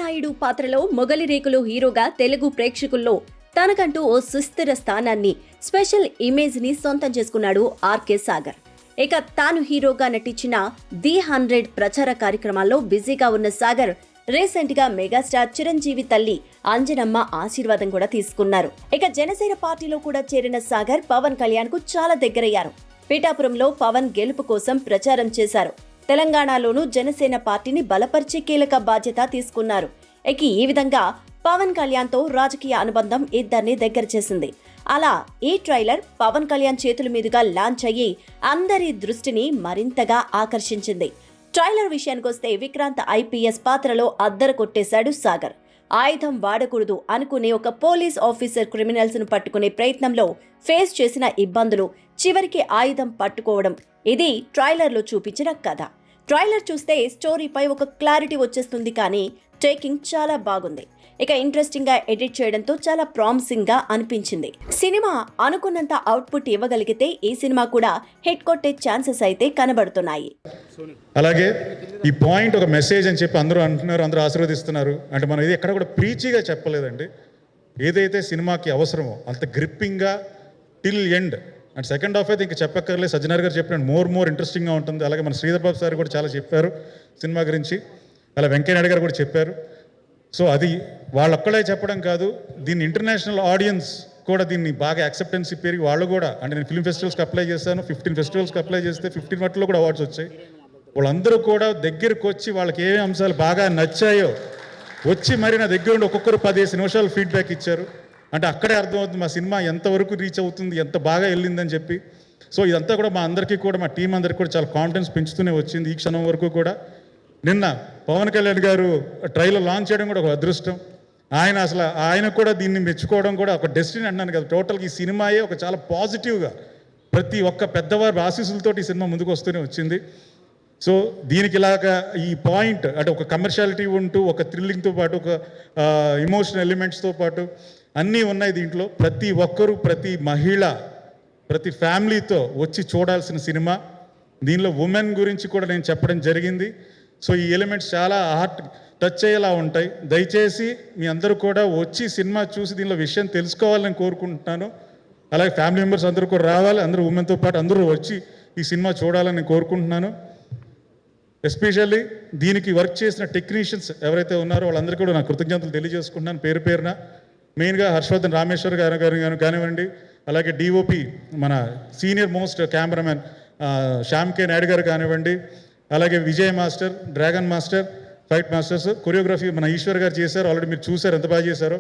నాయుడు పాత్రలో మొగలి రేకులు హీరోగా తెలుగు ప్రేక్షకుల్లో తనకంటూ ఓ సుస్థిర స్థానాన్ని, స్పెషల్ ఇమేజ్ ని సొంతం చేసుకున్నాడు ఆర్కే సాగర్. ఇక తాను హీరోగా నటించిన ది 100 ప్రచార కార్యక్రమాల్లో బిజీగా ఉన్న సాగర్ రీసెంట్ గా మెగాస్టార్ చిరంజీవి తల్లి అంజనమ్మ ఆశీర్వాదం కూడా తీసుకున్నారు. ఇక జనసేన పార్టీలో కూడా చేరిన సాగర్ పవన్ కళ్యాణ్ కు చాలా దగ్గరయ్యారు. పిఠాపురంలో పవన్ గెలుపు కోసం ప్రచారం చేశారు. తెలంగాణలోనూ జనసేన పార్టీని బలపరిచే కీలక బాధ్యత తీసుకున్నారు. ఇక ఈ విధంగా పవన్ కళ్యాణ్ తో రాజకీయ అనుబంధం ఇద్దరిని దగ్గర చేసింది. అలా ఈ ట్రైలర్ పవన్ కళ్యాణ్ చేతుల మీదుగా లాంచ్ అయ్యి అందరి దృష్టిని మరింతగా ఆకర్షించింది. ట్రైలర్ విషయానికొస్తే విక్రాంత్ ఐపీఎస్ పాత్రలో అద్దరు కొట్టేశాడు సాగర్. ఆయుధం వాడకూడదు అనుకునే ఒక పోలీస్ ఆఫీసర్ క్రిమినల్స్ ను పట్టుకునే ప్రయత్నంలో ఫేస్ చేసిన ఇబ్బందులు, చివరికి ఆయుధం పట్టుకోవడం, ఇది ట్రైలర్ లో చూపించిన కథ. ట్రైలర్ చూస్తే స్టోరీపై ఒక క్లారిటీ వచ్చేస్తుంది, కానీ టేకింగ్ చాలా బాగుంది. ఇక ఇంట్రెస్టింగ్ గా ఎడిట్ చేయడంతో చాలా ప్రామిసింగ్ గా అనిపించింది. సినిమా అనుకున్నంత అవుట్పుట్ ఇవ్వగలిగితే ఈ సినిమా కూడా హిట్ కొట్టే ఛాన్సెస్ అయితే కనబడుతున్నాయి. అలాగే ఈ పాయింట్ ఒక మెసేజ్ అని చెప్పి అందరూ అంటున్నారు, అందరూ ఆశీర్వదిస్తున్నారు. అంటే మనం ఇది ఎక్కడ కూడా ప్రీచీగా చెప్పలేదండి. ఏదైతే సినిమాకి అవసరమో అంత గ్రిప్పింగ్గా till end. And second half అయితే ఇంకా చెప్పక్కర్లేదు. సజ్జనార్ గారు చెప్పినట్టు మోర్ ఇంట్రెస్టింగ్గా ఉంటుంది. అలాగే మన శ్రీధర్ బాబు సార్ కూడా చాలా చెప్పారు సినిమా గురించి. అలా వెంకయ్య నాయుడు గారు కూడా చెప్పారు. సో అది వాళ్ళొక్కడే చెప్పడం కాదు, దీన్ని ఇంటర్నేషనల్ ఆడియన్స్ కూడా దీన్ని బాగా యాక్సెప్టెన్సీ పెరిగి వాళ్ళు కూడా, అంటే నేను ఫిల్మ్ ఫెస్టివల్స్కి అప్లై చేశాను, 15 ఫెస్టివల్స్కి అప్లై చేస్తే 15 వాటిలో కూడా అవార్డ్స్ వచ్చాయి. వాళ్ళందరూ కూడా దగ్గరకు వచ్చి వాళ్ళకి ఏ అంశాలు బాగా నచ్చాయో వచ్చి మరి నా దగ్గర ఉండి ఒక్కొక్కరు 15 నిమిషాలు ఫీడ్బ్యాక్ ఇచ్చారు. అంటే అక్కడే అర్థమవుతుంది మా సినిమా ఎంతవరకు రీచ్ అవుతుంది, ఎంత బాగా వెళ్ళిందని చెప్పి. సో ఇదంతా కూడా మా అందరికీ కూడా, మా టీం అందరికీ కూడా చాలా కాన్ఫిడెన్స్ పెంచుతూనే వచ్చింది ఈ క్షణం వరకు కూడా. నిన్న పవన్ కళ్యాణ్ గారు ట్రైలర్ లాంచ్ చేయడం కూడా ఒక అదృష్టం. ఆయన కూడా దీన్ని మెచ్చుకోవడం కూడా ఒక డెస్టినీ అన్నాను కదా. టోటల్గా ఈ సినిమాయే ఒక చాలా పాజిటివ్గా ప్రతి ఒక్క పెద్దవారి ఆశీస్సులతోటి ఈ సినిమా ముందుకు వస్తూనే వచ్చింది. సో దీనికి ఇలాగా ఈ పాయింట్ అంటే ఒక కమర్షియాలిటీ ఉంటూ, ఒక థ్రిల్లింగ్తో పాటు, ఒక ఇమోషనల్ ఎలిమెంట్స్తో పాటు అన్నీ ఉన్నాయి దీంట్లో. ప్రతి ఒక్కరూ, ప్రతి మహిళ, ప్రతి ఫ్యామిలీతో వచ్చి చూడాల్సిన సినిమా. దీనిలో ఉమెన్ గురించి కూడా నేను చెప్పడం జరిగింది. సో ఈ ఎలిమెంట్స్ చాలా హార్ట్ టచ్ అయ్యేలా ఉంటాయి. దయచేసి మీ అందరూ కూడా వచ్చి సినిమా చూసి దీనిలో విషయం తెలుసుకోవాలని కోరుకుంటున్నాను. అలాగే ఫ్యామిలీ మెంబర్స్ అందరూ కూడా రావాలి, అందరూ ఉమెన్తో పాటు అందరూ వచ్చి ఈ సినిమా చూడాలని కోరుకుంటున్నాను. ఎస్పెషల్లీ దీనికి వర్క్ చేసిన టెక్నీషియన్స్ ఎవరైతే ఉన్నారో వాళ్ళందరికీ కూడా నా కృతజ్ఞతలు తెలియజేసుకుంటున్నాను పేరు పేరున. మెయిన్గా హర్షవర్ధన్ రామేశ్వర్ గారు కానివ్వండి, అలాగే డిఓపి మన సీనియర్ మోస్ట్ కెమెరామెన్ శ్యామ్ కే నాయుడు గారు కానివ్వండి, అలాగే Vijay master, dragon master, fight masters, choreography మన ఈశ్వర్ గారు చేశారు. ఆల్రెడీ మీరు చూశారు ఎంత బాగా చేశారో.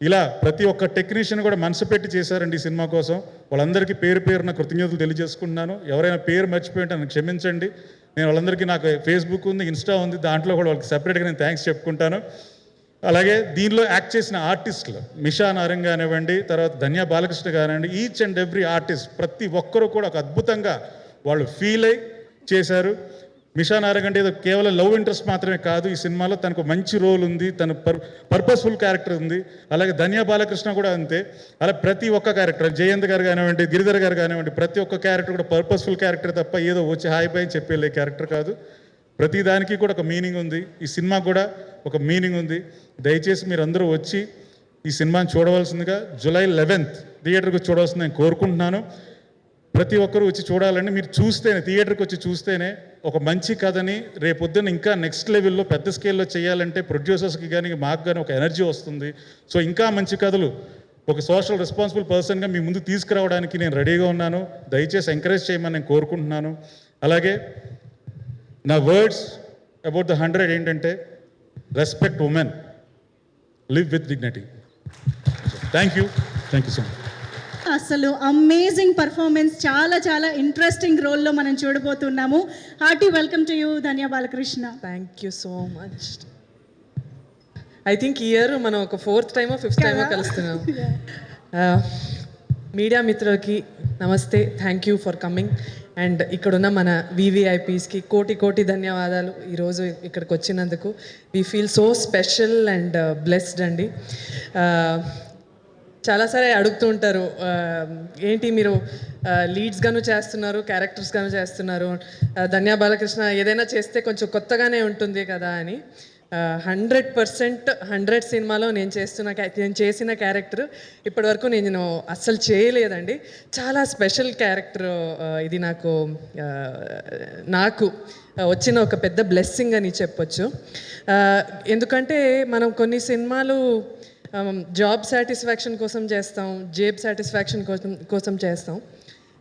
ఇలా ప్రతి ఒక్క టెక్నీషియన్ కూడా మనసు పెట్టి చేశారండి ఈ సినిమా కోసం. వాళ్ళందరికీ పేరు పేరున కృతజ్ఞతలు తెలియజేసుకుంటున్నాను. ఎవరైనా పేరు మర్చిపోయింటే నన్ను క్షమించండి. నేను వాళ్ళందరికీ, నాకు ఫేస్బుక్ ఉంది, ఇన్స్టా ఉంది, దాంట్లో కూడా వాళ్ళకి సెపరేట్గా నేను థ్యాంక్స్ చెప్పుకుంటాను. అలాగే దీనిలో యాక్ట్ చేసిన ఆర్టిస్టులు మిషా నారంగ్ కానివ్వండి, తర్వాత ధన్య బాలకృష్ణ కానివ్వండి, ఈచ్ అండ్ ఎవ్రీ ఆర్టిస్ట్ ప్రతి ఒక్కరూ కూడా ఒక అద్భుతంగా వాళ్ళు ఫీల్ అయ్యి చేశారు. మిషా నారంగ్ అంటే ఏదో కేవలం లవ్ ఇంట్రెస్ట్ మాత్రమే కాదు, ఈ సినిమాలో తనకు మంచి రోల్ ఉంది, తన పర్పస్ఫుల్ క్యారెక్టర్ ఉంది. అలాగే ధన్య బాలకృష్ణ కూడా అంతే. అలా ప్రతి ఒక్క క్యారెక్టర్, జయంత్ గారు కానివ్వండి, గిరిధర్ గారు కానివ్వండి, ప్రతి ఒక్క క్యారెక్టర్ కూడా పర్పస్ఫుల్ క్యారెక్టర్ తప్ప ఏదో వచ్చి హాయ్ బాయ్ చెప్పేలే క్యారెక్టర్ కాదు. ప్రతి దానికి కూడా ఒక మీనింగ్ ఉంది. ఈ సినిమా కూడా ఒక మీనింగ్ ఉంది. దయచేసి మీరు అందరూ వచ్చి ఈ సినిమాని చూడవలసిందిగా, జూలై 11th థియేటర్కి చూడవలసింది నేను కోరుకుంటున్నాను. ప్రతి ఒక్కరూ వచ్చి చూడాలని, మీరు చూస్తేనే, థియేటర్కి వచ్చి చూస్తేనే ఒక మంచి కథని రేపొద్దున ఇంకా నెక్స్ట్ లెవెల్లో పెద్ద స్కేల్లో చేయాలంటే ప్రొడ్యూసర్స్కి కానీ మాకు కానీ ఒక ఎనర్జీ వస్తుంది. సో ఇంకా మంచి కథలు ఒక సోషల్ రెస్పాన్సిబుల్ పర్సన్గా మీ ముందు తీసుకురావడానికి నేను రెడీగా ఉన్నాను. దయచేసి ఎంకరేజ్ చేయమని నేను కోరుకుంటున్నాను. అలాగే నా వర్డ్స్ అబౌట్ ద 100 ఏంటంటే, respect women, live with dignity. Thank you so much. అసలు అమేజింగ్ పర్ఫార్మెన్స్, చాలా చాలా ఇంట్రెస్టింగ్ రోల్లో మనం చూడబోతున్నాము. Hearty welcome to you Dhanya Balakrishna. Thank you so much. I think ఈ ఇయర్ మనం ఒక 4th టైమో 5th టైమో కలుస్తున్నాము. మీడియా మిత్రులకి నమస్తే, thank you for coming. And ఇక్కడున్న మన వివిఐపీస్కి కోటి ధన్యవాదాలు ఈరోజు ఇక్కడికి వచ్చినందుకు. We feel so special and blessed అండి. చాలాసారి అడుగుతూ ఉంటారు, ఏంటి మీరు లీడ్స్గాను చేస్తున్నారు, క్యారెక్టర్స్గాను చేస్తున్నారు, ధన్య బాలకృష్ణ ఏదైనా చేస్తే కొంచెం కొత్తగానే ఉంటుంది కదా అని. 100% 100 సినిమాలో నేను చేసిన క్యారెక్టర్ ఇప్పటివరకు నేను అస్సలు చేయలేదండి. చాలా స్పెషల్ క్యారెక్టర్ ఇది నాకు వచ్చిన ఒక పెద్ద బ్లెస్సింగ్ అని చెప్పొచ్చు. ఎందుకంటే మనం కొన్ని సినిమాలు జాబ్ సాటిస్ఫాక్షన్ కోసం చేస్తాం, జేబ్ సాటిస్ఫాక్షన్ కోసం చేస్తాం.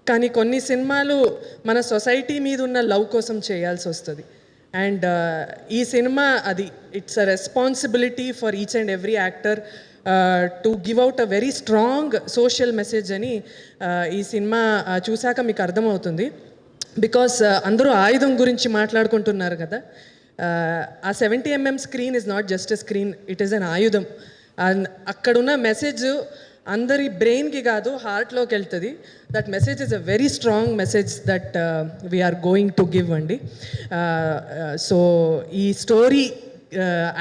కానీ కొన్ని సినిమాలు మన సొసైటీ మీద ఉన్న లవ్ కోసం చేయాల్సి వస్తుంది. అండ్ ఈ సినిమా అది it's a responsibility for each and every actor to give out a very strong social message అని ఈ సినిమా చూశాక మీకు అర్థమవుతుంది. బికాస్ అందరూ ఆయుధం గురించి మాట్లాడుకుంటున్నారు కదా. ఆ 70mm screen is not just a screen, it is an ఆయుధం. అండ్ అక్కడున్న మెసేజ్ అందరి బ్రెయిన్కి కాదు, హార్ట్లోకి వెళ్తుంది. That message is a very strong message that we are going to give అండి. సో ఈ స్టోరీ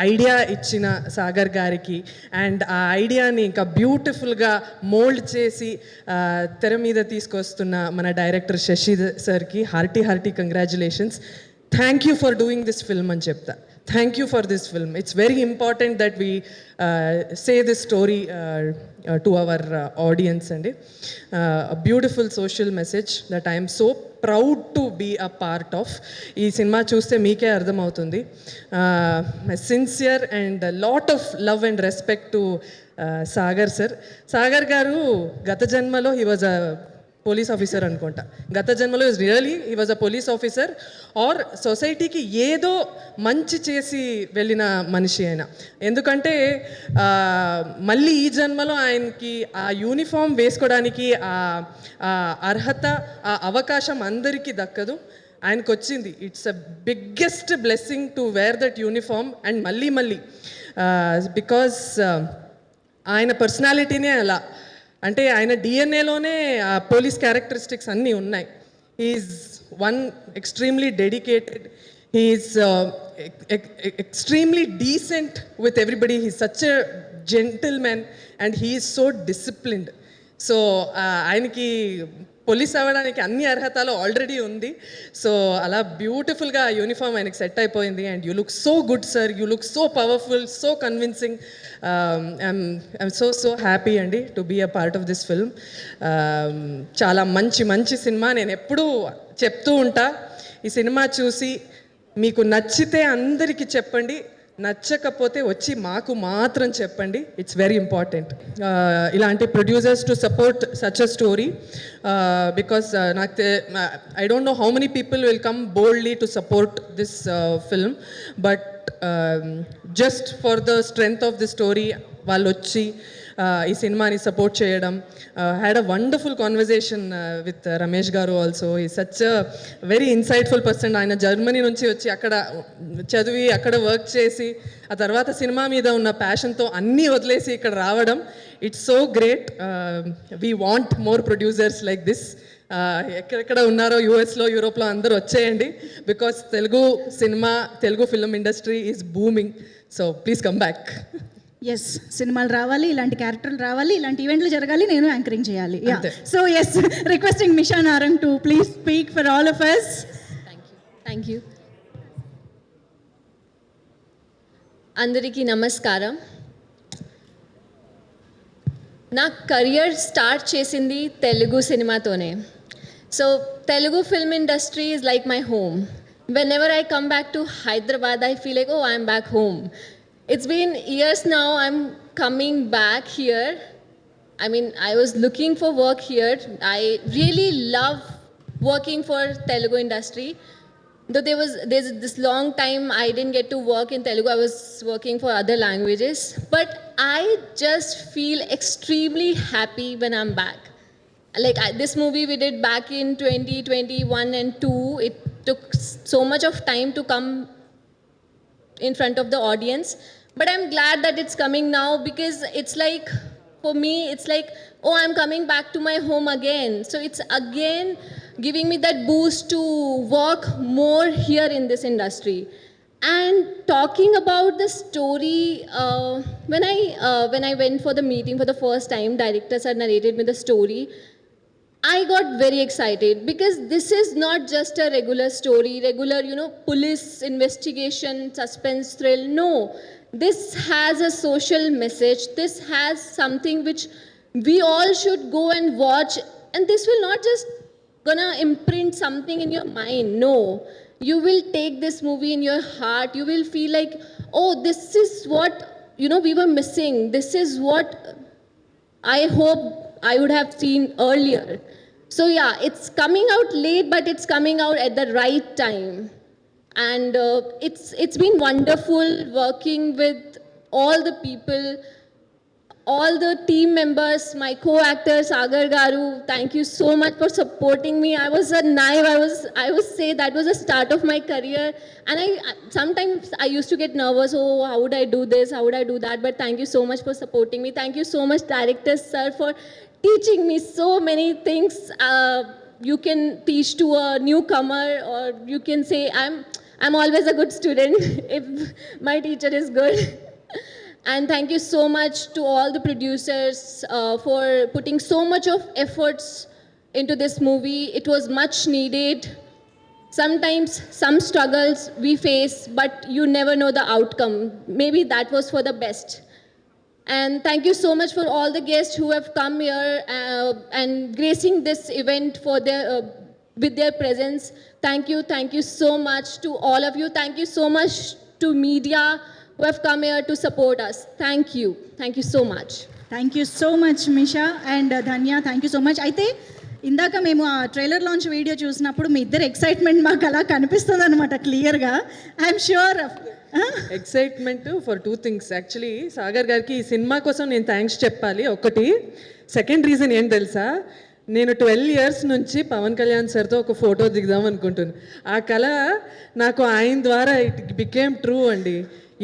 ఐడియా ఇచ్చిన సాగర్ గారికి అండ్ ఆ ఐడియాని ఇంకా బ్యూటిఫుల్గా మోల్డ్ చేసి తెర మీద తీసుకొస్తున్న మన డైరెక్టర్ శశి సార్కి hearty congratulations. Thank you for doing this film అని చెప్తా. Thank you for this film. It's very important that we say this story to our audience and a beautiful social message that I am so proud to be a part of. Ee cinema chuste meeke ardham avutundi. My sincere and a lot of love and respect to Sagar sir. Sagar garu gata janmalo he was a police officer అనుకుంటా. గత జన్మలో he was a police officer or సొసైటీకి ఏదో మంచి చేసి వెళ్ళిన మనిషి ఆయన. ఎందుకంటే మళ్ళీ ఈ జన్మలో ఆయనకి ఆ యూనిఫామ్ వేసుకోవడానికి ఆ అర్హత, ఆ అవకాశం అందరికీ దక్కదు. ఆయనకు వచ్చింది. It's a biggest blessing to wear that uniform and మళ్ళీ బికాస్ ఆయన పర్సనాలిటీనే అలా. అంటే ఆయన డిఎన్ఏలోనే ఆ పోలీస్ క్యారెక్టరిస్టిక్స్ అన్నీ ఉన్నాయి. He is one extremely dedicated, he is extremely decent with everybody, he is such a gentleman and he is so disciplined. So ఆయనకి పోలీస్ అవ్వడానికి అన్ని అర్హతలు ఆల్రెడీ ఉంది. సో అలా బ్యూటిఫుల్గా యూనిఫామ్ ఆయనకి సెట్ అయిపోయింది. And you look so good sir, you look so powerful, so convincing. I'm so happy అండి to be a part of this film. చాలా మంచి సినిమా. నేను ఎప్పుడూ చెప్తూ ఉంటా, ఈ సినిమా చూసి మీకు నచ్చితే అందరికీ చెప్పండి, నచ్చకపోతే వచ్చి మాకు మాత్రం చెప్పండి. ఇట్స్ వెరీ ఇంపార్టెంట్ ఇలాంటి producers to support such a story. Because I don't know how many people will come boldly to support this film, but just for the strength of the story వాళ్ళు వచ్చి ఈ సినిమాని support చేయడం. Had a wonderful conversation with Ramesh గారు also. ఈ such very insightful person. ఆయన Germany నుంచి వచ్చి అక్కడ చదివి అక్కడ వర్క్ చేసి ఆ తర్వాత సినిమా మీద ఉన్న ప్యాషన్తో అన్నీ వదిలేసి ఇక్కడ రావడం, it's so great. We want more producers like this. ఎక్కడెక్కడ ఉన్నారో యూఎస్లో, యూరోప్లో అందరూ వచ్చేయండి. Because Telugu film industry is booming. So please come back. Yes, సినిమాలు రావాలి, ఇలాంటి క్యారెక్టర్లు రావాలి, ఇలాంటి ఈవెంట్లు జరగాలి, నేను యాంకరింగ్ చేయాలి. So yes, requesting Misha Narang to please speak for all of us. Thank you. అందరికీ నమస్కారం. నా కెరియర్ స్టార్ట్ చేసింది తెలుగు సినిమాతోనే. So Telugu film industry is like my home. Whenever I come back to Hyderabad, I feel like, oh, I'm back home. It's been years now I'm coming back here. I mean, I was looking for work here. I really love working for Telugu industry. Though there's this long time I didn't get to work in Telugu, I was working for other languages. But I just feel extremely happy when I'm back. Like this movie we did back in 2021 and 2, it took so much of time to come in front of the audience. But I'm glad that it's coming now, because it's like, for me, it's like, oh, I'm coming back to my home again. So it's again giving me that boost to work more here in this industry. And talking about the story, when I went for the meeting for the first time, director sir narrated me the story. I got very excited because this is not just a regular story, regular, police investigation, suspense thrill. No, this has a social message. This has something which we all should go and watch. And this will not just gonna imprint something in your mind. No, you will take this movie in your heart. You will feel like, oh, this is what, we were missing. This is what I hope I would have seen earlier. So yeah, it's coming out late, but it's coming out at the right time. And it's been wonderful working with all the people, all the team members, my co-actor Sagar Garu. Thank you so much for supporting me. I was a naive. I would say that was the start of my career, and sometimes I used to get nervous. Oh, how would I do this? How would I do that? But thank you so much for supporting me. Thank you so much, director sir, for teaching me so many things. You can teach to a newcomer, or you can say I'm always a good student if my teacher is good. And thank you so much to all the producers for putting so much of efforts into this movie. It was much needed. Sometimes some struggles we face, but you never know the outcome. Maybe that was for the best. And thank you so much for all the guests who have come here and gracing this event for with their presence. Thank you so much to all of you. Thank you so much to media who have come here to support us. Thank you so much. Thank you so much Misha and Dhanya, thank you so much. అయితే ఇందాక మేము ఆ trailer launch video చూసినప్పుడు మీ ఇద్దరు excitement మాకు అలా కనిపిస్తుంది అనమాట క్లియర్గా. I'm sure excitement for 2 things. Actually Sagar గారికి ఈ సినిమా కోసం నేను థ్యాంక్స్ చెప్పాలి. ఒకటి, సెకండ్ రీజన్ ఏంటి తెలుసా, నేను 12 years నుంచి పవన్ కళ్యాణ్ సార్తో ఒక ఫోటో దిగుదాం అనుకుంటున్నాను. ఆ కళ నాకు ఆయన ద్వారా ఇట్ బికేమ్ ట్రూ అండి.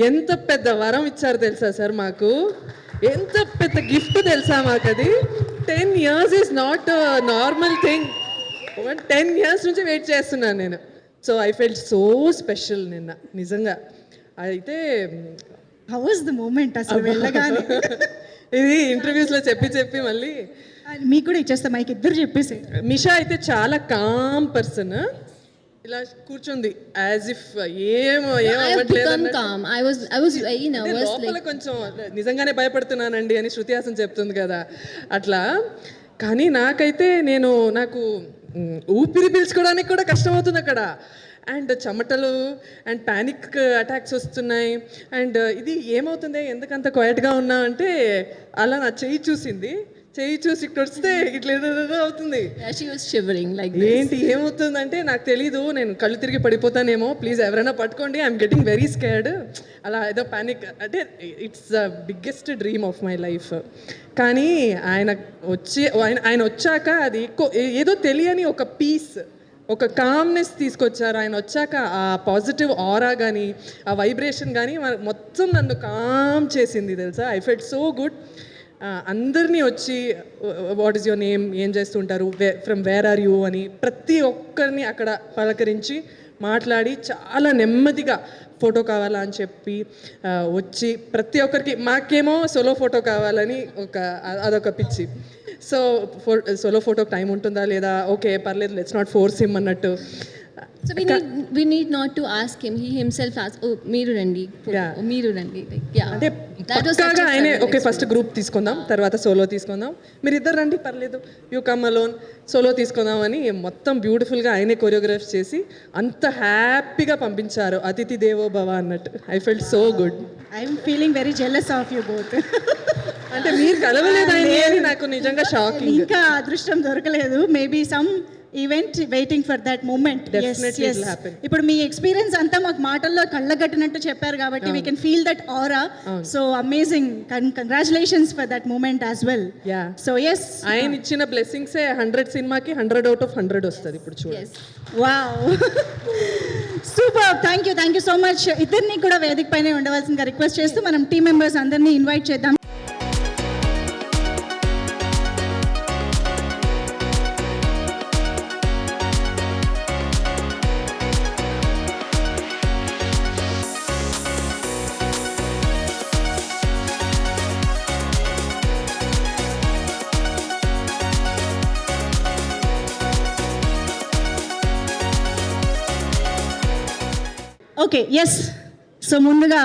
ఎంత పెద్ద వరం ఇచ్చారు తెలుసా సార్ మాకు, ఎంత పెద్ద గిఫ్ట్ తెలుసా మాకు అది. 10 years is not normal thing. 10 years నుంచి వెయిట్ చేస్తున్నాను నేను. So I felt so special నిన్న నిజంగా. అయితే హౌ వాస్ ద మూమెంట్ అసలు వెళ్ళగానే? ఇది ఇంటర్వ్యూస్లో చెప్పి మళ్ళీ మీకు కూడా ఇచ్చేస్తా మైక్, ఇద్దరు చెప్పేసి. మిషా అయితే చాలా కామ్ పర్సన్, ఇలా కూర్చుంది యాజ్ ఇఫ్ లోపల కొంచెం నిజంగానే భయపడుతున్నానండి అని శృతి హాసన్ చెప్తుంది కదా అట్లా. కానీ నాకైతే నాకు ఊపిరి పీల్చుకోవడానికి కూడా కష్టమవుతుంది అక్కడ. అండ్ చెమటలు అండ్ ప్యానిక్ అటాక్స్ వస్తున్నాయి. అండ్ ఇది ఏమవుతుంది, ఎందుకంత క్వైట్గా ఉన్నా అంటే అలా నా చెయ్యి చూసి ఇక్కడ వస్తే ఇట్లా అవుతుంది. ఏంటి ఏమవుతుందంటే నాకు తెలీదు, నేను కళ్ళు తిరిగి పడిపోతానేమో, ప్లీజ్ ఎవరైనా పట్టుకోండి, ఐఎమ్ గెటింగ్ వెరీ స్కేర్డ్. అలా ఏదో ప్యానిక్. అంటే it's the biggest dream of my life. కానీ ఆయన వచ్చాక అది ఏదో తెలియని ఒక పీస్, ఒక కామ్నెస్ తీసుకొచ్చారు. ఆయన వచ్చాక ఆ పాజిటివ్ ఆరా కానీ ఆ వైబ్రేషన్ కానీ మొత్తం నన్ను కామ్ చేసింది తెలుసా. I felt so good. అందరినీ వచ్చి వాట్ ఈస్ యువర్ నేమ్, ఏం చేస్తుంటారు, ఫ్రమ్ వేర్ ఆర్ యూ అని ప్రతి ఒక్కరిని అక్కడ పలకరించి మాట్లాడి చాలా నెమ్మదిగా ఫోటో కావాలా అని చెప్పి వచ్చి ప్రతి ఒక్కరికి, మాకేమో సోలో ఫోటో కావాలని అదొక పిచ్చి. సో సోలో ఫోటోకి టైం ఉంటుందా లేదా, ఓకే పర్లేదు, లెట్స్ నాట్ ఫోర్స్ హిమ్ అన్నట్టు. So we need not to ask him. He himself asked, oh, మీరు రండి. Like, yeah. అంటే పక్కాగా ఆయనే ఓకే ఫస్ట్ గ్రూప్ తీసుకుందాం, తర్వాత సోలో తీసుకుందాం, మీరు ఇద్దరు రండి పర్లేదు, యూ కమ్ అలోన్, సోలో తీసుకుందాం అని మొత్తం బ్యూటిఫుల్గా ఆయనే కొరియోగ్రాఫ్ చేసి అంత హ్యాపీగా పంపించారు. అతిథి దేవో భవ అన్నట్టు. I felt so good. I'm feeling very jealous of you both. అంటే మీరు కలవలేదని అని నాకు నిజంగా షాకింగ్. ఇంకా అదృష్టం దొరకలేదు. Maybe some event waiting for that moment. ఇప్పుడు మీ ఎక్స్పీరియన్స్ అంతా మాకు మాటల్లో కళ్ళగట్టినట్టు చెప్పారు కాబట్టి we can feel that aura. So amazing, congratulations for that moment as well. So yes, ఆయన ఇచ్చిన బ్లెస్సింగ్స్ 100 సినిమాకి 100 out of 100 వస్తుంది ఇప్పుడు చూడండి. Wow, super. Thank you so much. ఇద్దరిని కూడా వేదిక పైన ఉండవలసిందిగా రిక్వెస్ట్ చేస్తూ మనం టీమ్ మెంబర్స్ అందరినీ ఇన్వైట్ చేద్దాం. Okay yes. సో ముందుగా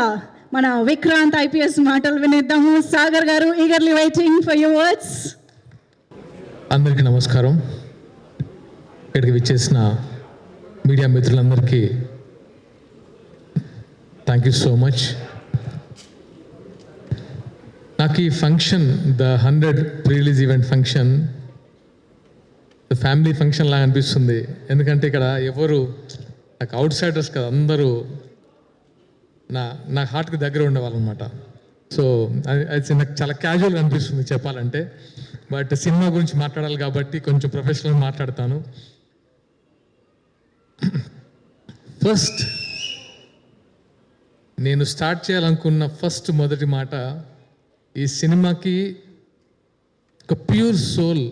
మన విక్రాంత్ ఐపీఎస్ మాటలు వినేద్దాము. Sagar garu eagerly waiting for your words. అందరికీ నమస్కారం. ఇక్కడికి విచ్చేసిన మీడియా మిత్రులందరికీ థ్యాంక్ యూ సో మచ్. నాకు ఈ function the 100 pre-release event function the family function లాగా అనిపిస్తుంది. ఎందుకంటే ఇక్కడ ఎవరు నాకు అవుట్ సైడర్స్ కదా, అందరూ నా హార్ట్కి దగ్గర ఉండేవాళ్ళు అనమాట. సో అది నాకు చాలా క్యాజువల్గా అనిపిస్తుంది చెప్పాలంటే. బట్ సినిమా గురించి మాట్లాడాలి కాబట్టి కొంచెం ప్రొఫెషనల్ మాట్లాడతాను. ఫస్ట్ నేను స్టార్ట్ చేయాలనుకున్న మొదటి మాట, ఈ సినిమాకి ఒక ప్యూర్ సోల్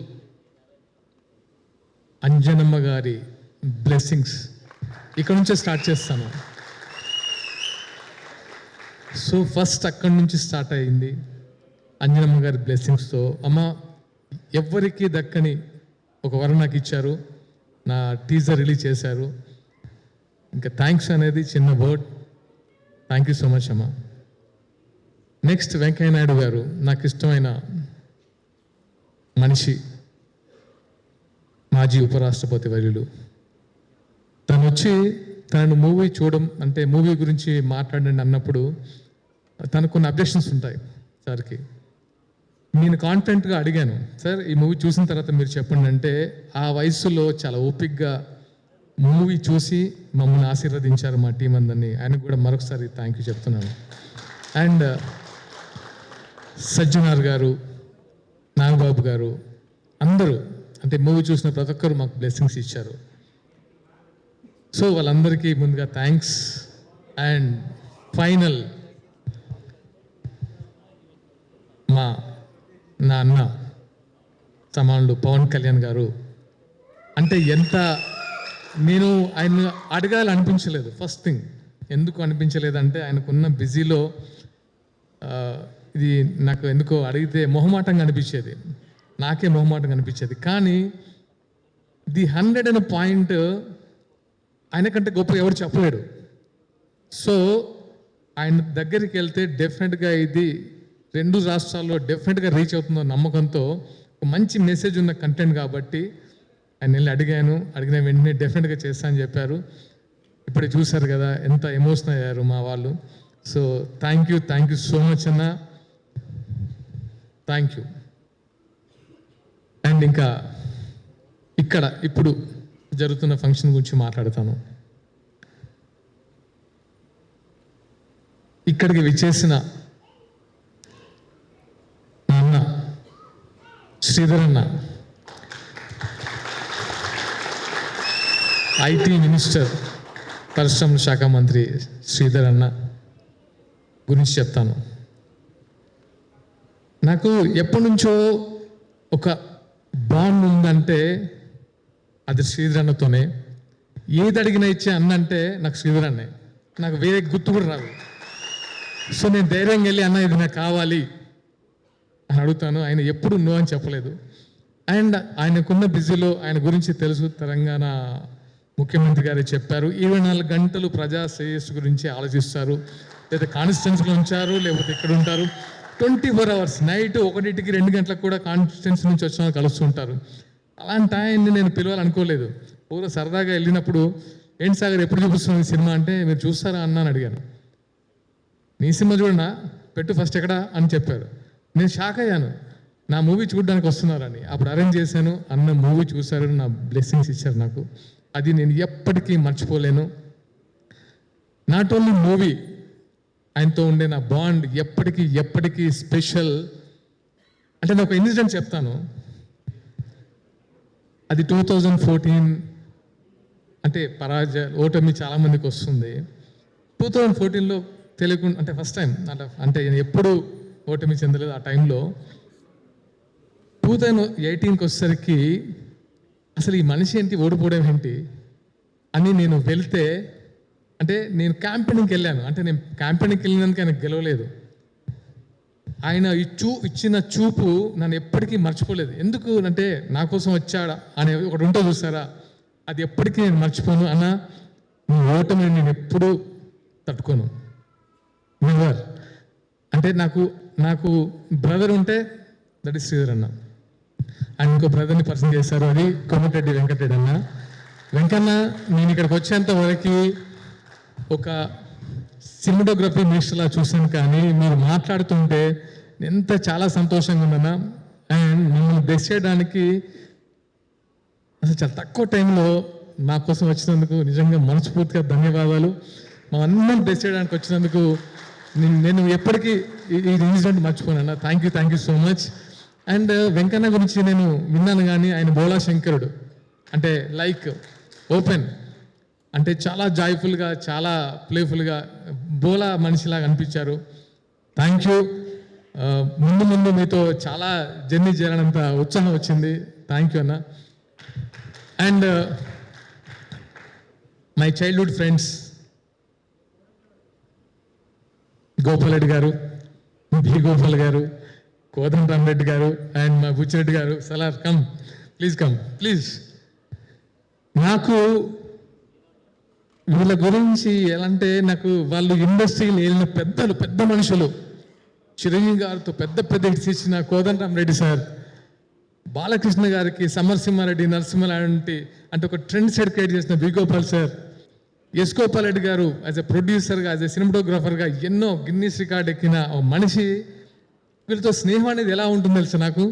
అంజనమ్మ గారి బ్లెస్సింగ్స్ ఇక్కడ నుంచే స్టార్ట్ చేస్తాను. సో ఫస్ట్ అక్కడి నుంచి స్టార్ట్ అయింది అంజనమ్మ గారి బ్లెస్సింగ్స్తో. అమ్మ ఎవ్వరికి దక్కని ఒక వరం నాకు ఇచ్చారు, నా టీజర్ రిలీజ్ చేశారు. ఇంకా థ్యాంక్స్ అనేది చిన్న word. Thank you so much అమ్మ. నెక్స్ట్ వెంకయ్య నాయుడు గారు, నాకు ఇష్టమైన మనిషి, మాజీ ఉపరాష్ట్రపతి వర్యులు. తను వచ్చి తనను మూవీ చూడడం అంటే మూవీ గురించి మాట్లాడండి అన్నప్పుడు తనకు కొన్ని అబ్జెక్షన్స్ ఉంటాయి సార్కి. నేను కాన్ఫిడెంట్గా అడిగాను, సార్ ఈ మూవీ చూసిన తర్వాత మీరు చెప్పండి అంటే ఆ వయసులో చాలా ఓపిక్గా మూవీ చూసి మమ్మల్ని ఆశీర్వదించారు మా టీం అందరినీ. ఆయనకు కూడా మరొకసారి థ్యాంక్ యూ చెప్తున్నాను. అండ్ సజ్జనార్ గారు, నాగబాబు గారు, అందరూ అంటే మూవీ చూసిన ప్రతి ఒక్కరు మాకు బ్లెస్సింగ్స్ ఇచ్చారు. సో వాళ్ళందరికీ ముందుగా థ్యాంక్స్. అండ్ ఫైనల్ నా అన్న సమానుడు పవన్ కళ్యాణ్ గారు, అంటే ఎంత నేను ఆయన అడగాలనిపించలేదు. ఫస్ట్ థింగ్ ఎందుకు అనిపించలేదంటే ఆయనకున్న బిజీలో ఇది నాకు ఎందుకో అడిగితే మొహమాటంగా అనిపించేది, నాకే మొహమాటంగా అనిపించేది. కానీ ది 100 అనే పాయింట్ ఆయనకంటే గొప్ప ఎవరు చెప్పలేడు. సో ఆయన దగ్గరికి వెళ్తే డెఫినెట్గా ఇది 2 రాష్ట్రాల్లో డెఫినెట్గా రీచ్ అవుతుందో నమ్మకంతో ఒక మంచి మెసేజ్ ఉన్న కంటెంట్ కాబట్టి ఆయన వెళ్ళి అడిగిన వెంటనే డెఫినెట్గా చేస్తా అని చెప్పారు. ఇప్పుడే చూశారు కదా ఎంత ఎమోషనల్ అయ్యారు మా వాళ్ళు. So thank you so much అన్న, థ్యాంక్ యూ. అండ్ ఇంకా ఇప్పుడు జరుగుతున్న ఫంక్షన్ గురించి మాట్లాడతాను. ఇక్కడికి విచ్చేసిన మా అన్న శ్రీధర్ అన్న, ఐటీ మినిస్టర్, పరిశ్రమల శాఖ మంత్రి శ్రీధర్ అన్న గురించి చెప్తాను. నాకు ఎప్పటి నుంచో ఒక బాండ్ ఉందంటే అది శ్రీధర్ అన్నతోనే. ఏది అడిగినా ఇచ్చే అన్న అంటే నాకు శ్రీధర్ అన్నే, నాకు వేరే గుర్తు కూడా రాదు. సో నేను ధైర్యంగా వెళ్ళి అన్న ఇది నాకు కావాలి అని అడుగుతాను. ఆయన ఎప్పుడు నో అని చెప్పలేదు. అండ్ ఆయనకున్న బిజీలో ఆయన గురించి తెలుసు, తెలంగాణ ముఖ్యమంత్రి గారు చెప్పారు 24 గంటలు ప్రజా శ్రేయస్సు గురించి ఆలోచిస్తారు. లేదా కాన్స్టిట్యున్సీలో ఉంచారు, లేకపోతే ఇక్కడ ఉంటారు 24 hours. నైట్ 1కి 2 గంటలకు కూడా కాన్స్టిట్యున్సీ నుంచి వచ్చిన వాళ్ళు కలుస్తుంటారు. అలాంటి ఆయన్ని నేను పిలవాలనుకోలేదు. పూర్వ సరదాగా వెళ్ళినప్పుడు ఏంటి సాగర్ ఎప్పుడు చూపిస్తుంది సినిమా అంటే మీరు చూస్తారా అన్న అని అడిగాను. నీ సినిమా చూడనా, పెట్టు ఫస్ట్ ఎక్కడ అని చెప్పారు. నేను షాక్ అయ్యాను, నా మూవీ చూడడానికి వస్తున్నారని. అప్పుడు అరేంజ్ చేశాను, అన్న మూవీ చూశారు, నా బ్లెస్సింగ్స్ ఇచ్చారు నాకు. అది నేను ఎప్పటికీ మర్చిపోలేను. నాట్ ఓన్లీ మూవీ, ఆయనతో ఉండే నా బాండ్ ఎప్పటికీ స్పెషల్. అంటే నేను ఒక ఇన్సిడెంట్ చెప్తాను. అది 2014, అంటే ఓటమి చాలామందికి వస్తుంది. 2014లో తెలియకుండా, అంటే ఫస్ట్ టైం అంటే నేను ఎప్పుడు ఓటమి చెందలేదు ఆ టైంలో. 2018కి వచ్చేసరికి అసలు ఈ మనిషి ఏంటి, ఓడిపోవడం ఏంటి అని నేను వెళ్తే, అంటే నేను క్యాంపెయినింగ్కి వెళ్ళాను. అంటే నేను క్యాంపెయినింగ్కి వెళ్ళినందుకు ఆయన గెలవలేదు. ఆయన ఇచ్చిన చూపు నన్ను ఎప్పటికీ మర్చిపోలేదు. ఎందుకు అంటే నా కోసం వచ్చాడా అని ఒకటి ఉంటో చూసారా, అది ఎప్పటికీ నేను మర్చిపోను. అన్న నీ ఓటమిని నేను ఎప్పుడూ తట్టుకోను. నెవర్. అంటే నాకు బ్రదర్ ఉంటే దట్ ఈస్ శ్రీధర్ అన్న. అండ్ ఇంకో బ్రదర్ని పర్సన్ చేశారు, అది కోమటిరెడ్డి వెంకటరెడ్డి అన్న. వెంకన్న, నేను ఇక్కడికి వచ్చేంత వరకు ఒక సినిమాటోగ్రఫీ మినిస్టర్లా చూశాను, కానీ మీరు మాట్లాడుతుంటే ఎంత చాలా సంతోషంగా ఉన్నానా. అండ్ మమ్మల్ని బ్లెస్ చేయడానికి అసలు చాలా తక్కువ టైంలో నా కోసం వచ్చినందుకు నిజంగా మనస్ఫూర్తిగా ధన్యవాదాలు. మా అందరం బ్లెస్ చేయడానికి వచ్చినందుకు నేను ఎప్పటికీ ఈ ఇన్సిడెంట్ మర్చిపోయాను. Thank you so much. And Venkanna గురించి నేను విన్నాను, కానీ ఆయన బోలా శంకరుడు, అంటే లైక్ ఓపెన్, అంటే చాలా జాయ్ఫుల్గా, చాలా ప్లేఫుల్గా బోలా మనిషిలాగా అనిపించారు. Thank you. ముందు మీతో చాలా జర్నీ చేయాలన్నంత ఉత్సాహం వచ్చింది. థ్యాంక్ యూ అన్న. And my childhood friends Gopal Reddy గారు, బి గోపాల్ గారు, కోదండరామరెడ్డి గారు అండ్ మా బుచ్చిరెడ్డి గారు. Salaar come please. నాకు వీళ్ళ గురించి ఎలా అంటే, నాకు వాళ్ళు ఇండస్ట్రీలో వెళ్ళిన పెద్ద మనుషులు, చిరంజీవి గారితో పెద్ద హిట్స్ ఇచ్చిన కోదండరామరెడ్డి సార్, బాలకృష్ణ గారికి సమరసింహారెడ్డి, నరసింహలాంటి అంటే ఒక ట్రెండ్ సెట్ క్రియేట్ చేసిన B Gopal sir, S Gopal Reddy garu as ఎ ప్రొడ్యూసర్గా, యాజ్ ఎ సినిమాటోగ్రాఫర్గా ఎన్నో గిన్నీస్ రికార్డ్ ఎక్కిన ఒక మనిషి. వీళ్ళతో స్నేహం అనేది ఎలా ఉంటుందో తెలుసు నాకు.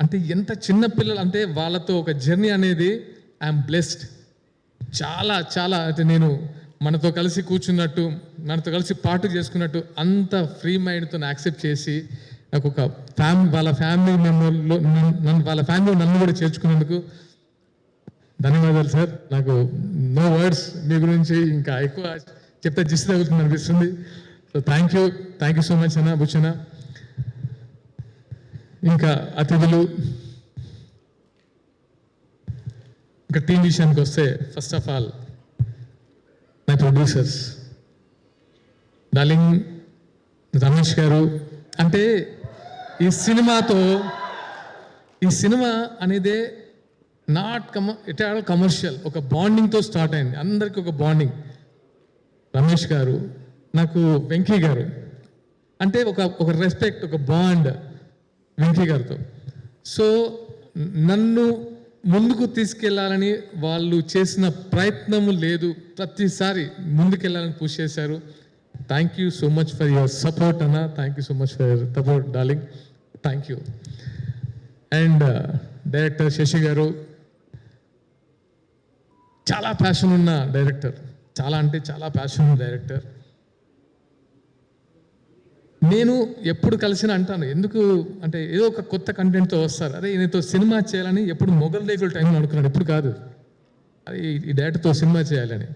అంటే ఎంత చిన్న పిల్లలు, అంటే వాళ్ళతో ఒక జర్నీ అనేది ఐఎమ్ బ్లెస్డ్. చాలా అంటే నేను మనతో కలిసి కూర్చున్నట్టు, మనతో కలిసి పాటు చేసుకున్నట్టు అంత ఫ్రీ మైండ్తో యాక్సెప్ట్ చేసి నాకు ఒక వాళ్ళ ఫ్యామిలీ మెంబర్లో వాళ్ళ ఫ్యామిలీ నన్ను కూడా చేర్చుకున్నందుకు ధన్యవాదాలు సార్. నాకు నో వర్డ్స్, మీ గురించి ఇంకా ఎక్కువ చెప్తే జిస్ట్ తగ్గుతుంది అనిపిస్తుంది. So thank you so much అన్న, బుచ్చన్న. ఇంకా అతిథులు, ఇంకా టీం విషయానికి వస్తే, first of all my producers darling Ramesh గారు. అంటే ఈ సినిమా అనేదే ఇట్ ఆల్ కమర్షియల్, ఒక బాండింగ్తో స్టార్ట్ అయింది, అందరికీ ఒక బాండింగ్. రమేష్ గారు, నాకు వెంకీ గారు అంటే ఒక రెస్పెక్ట్, ఒక బాండ్ వెంకీ గారితో. సో నన్ను ముందుకు తీసుకెళ్లాలని వాళ్ళు చేసిన ప్రయత్నము లేదు, ప్రతిసారి ముందుకెళ్ళాలని పుష్ చేశారు. Thank you so much for your support అన్న. Thank you so much for your support darling. Thank you. And director Sashi గారు, చాలా ప్యాషన్ ఉన్న డైరెక్టర్, చాలా ప్యాషన్ ఉన్న డైరెక్టర్. నేను ఎప్పుడు కలిసిన అంటాను, ఎందుకు అంటే ఏదో ఒక కొత్త కంటెంట్తో వస్తారు, అదే ఈయనతో సినిమా చేయాలని ఎప్పుడు మొగల్ రేకుల టైంలో అనుకున్నాడు, ఎప్పుడు కాదు, అది ఈ డైరెక్టర్తో సినిమా చేయాలని.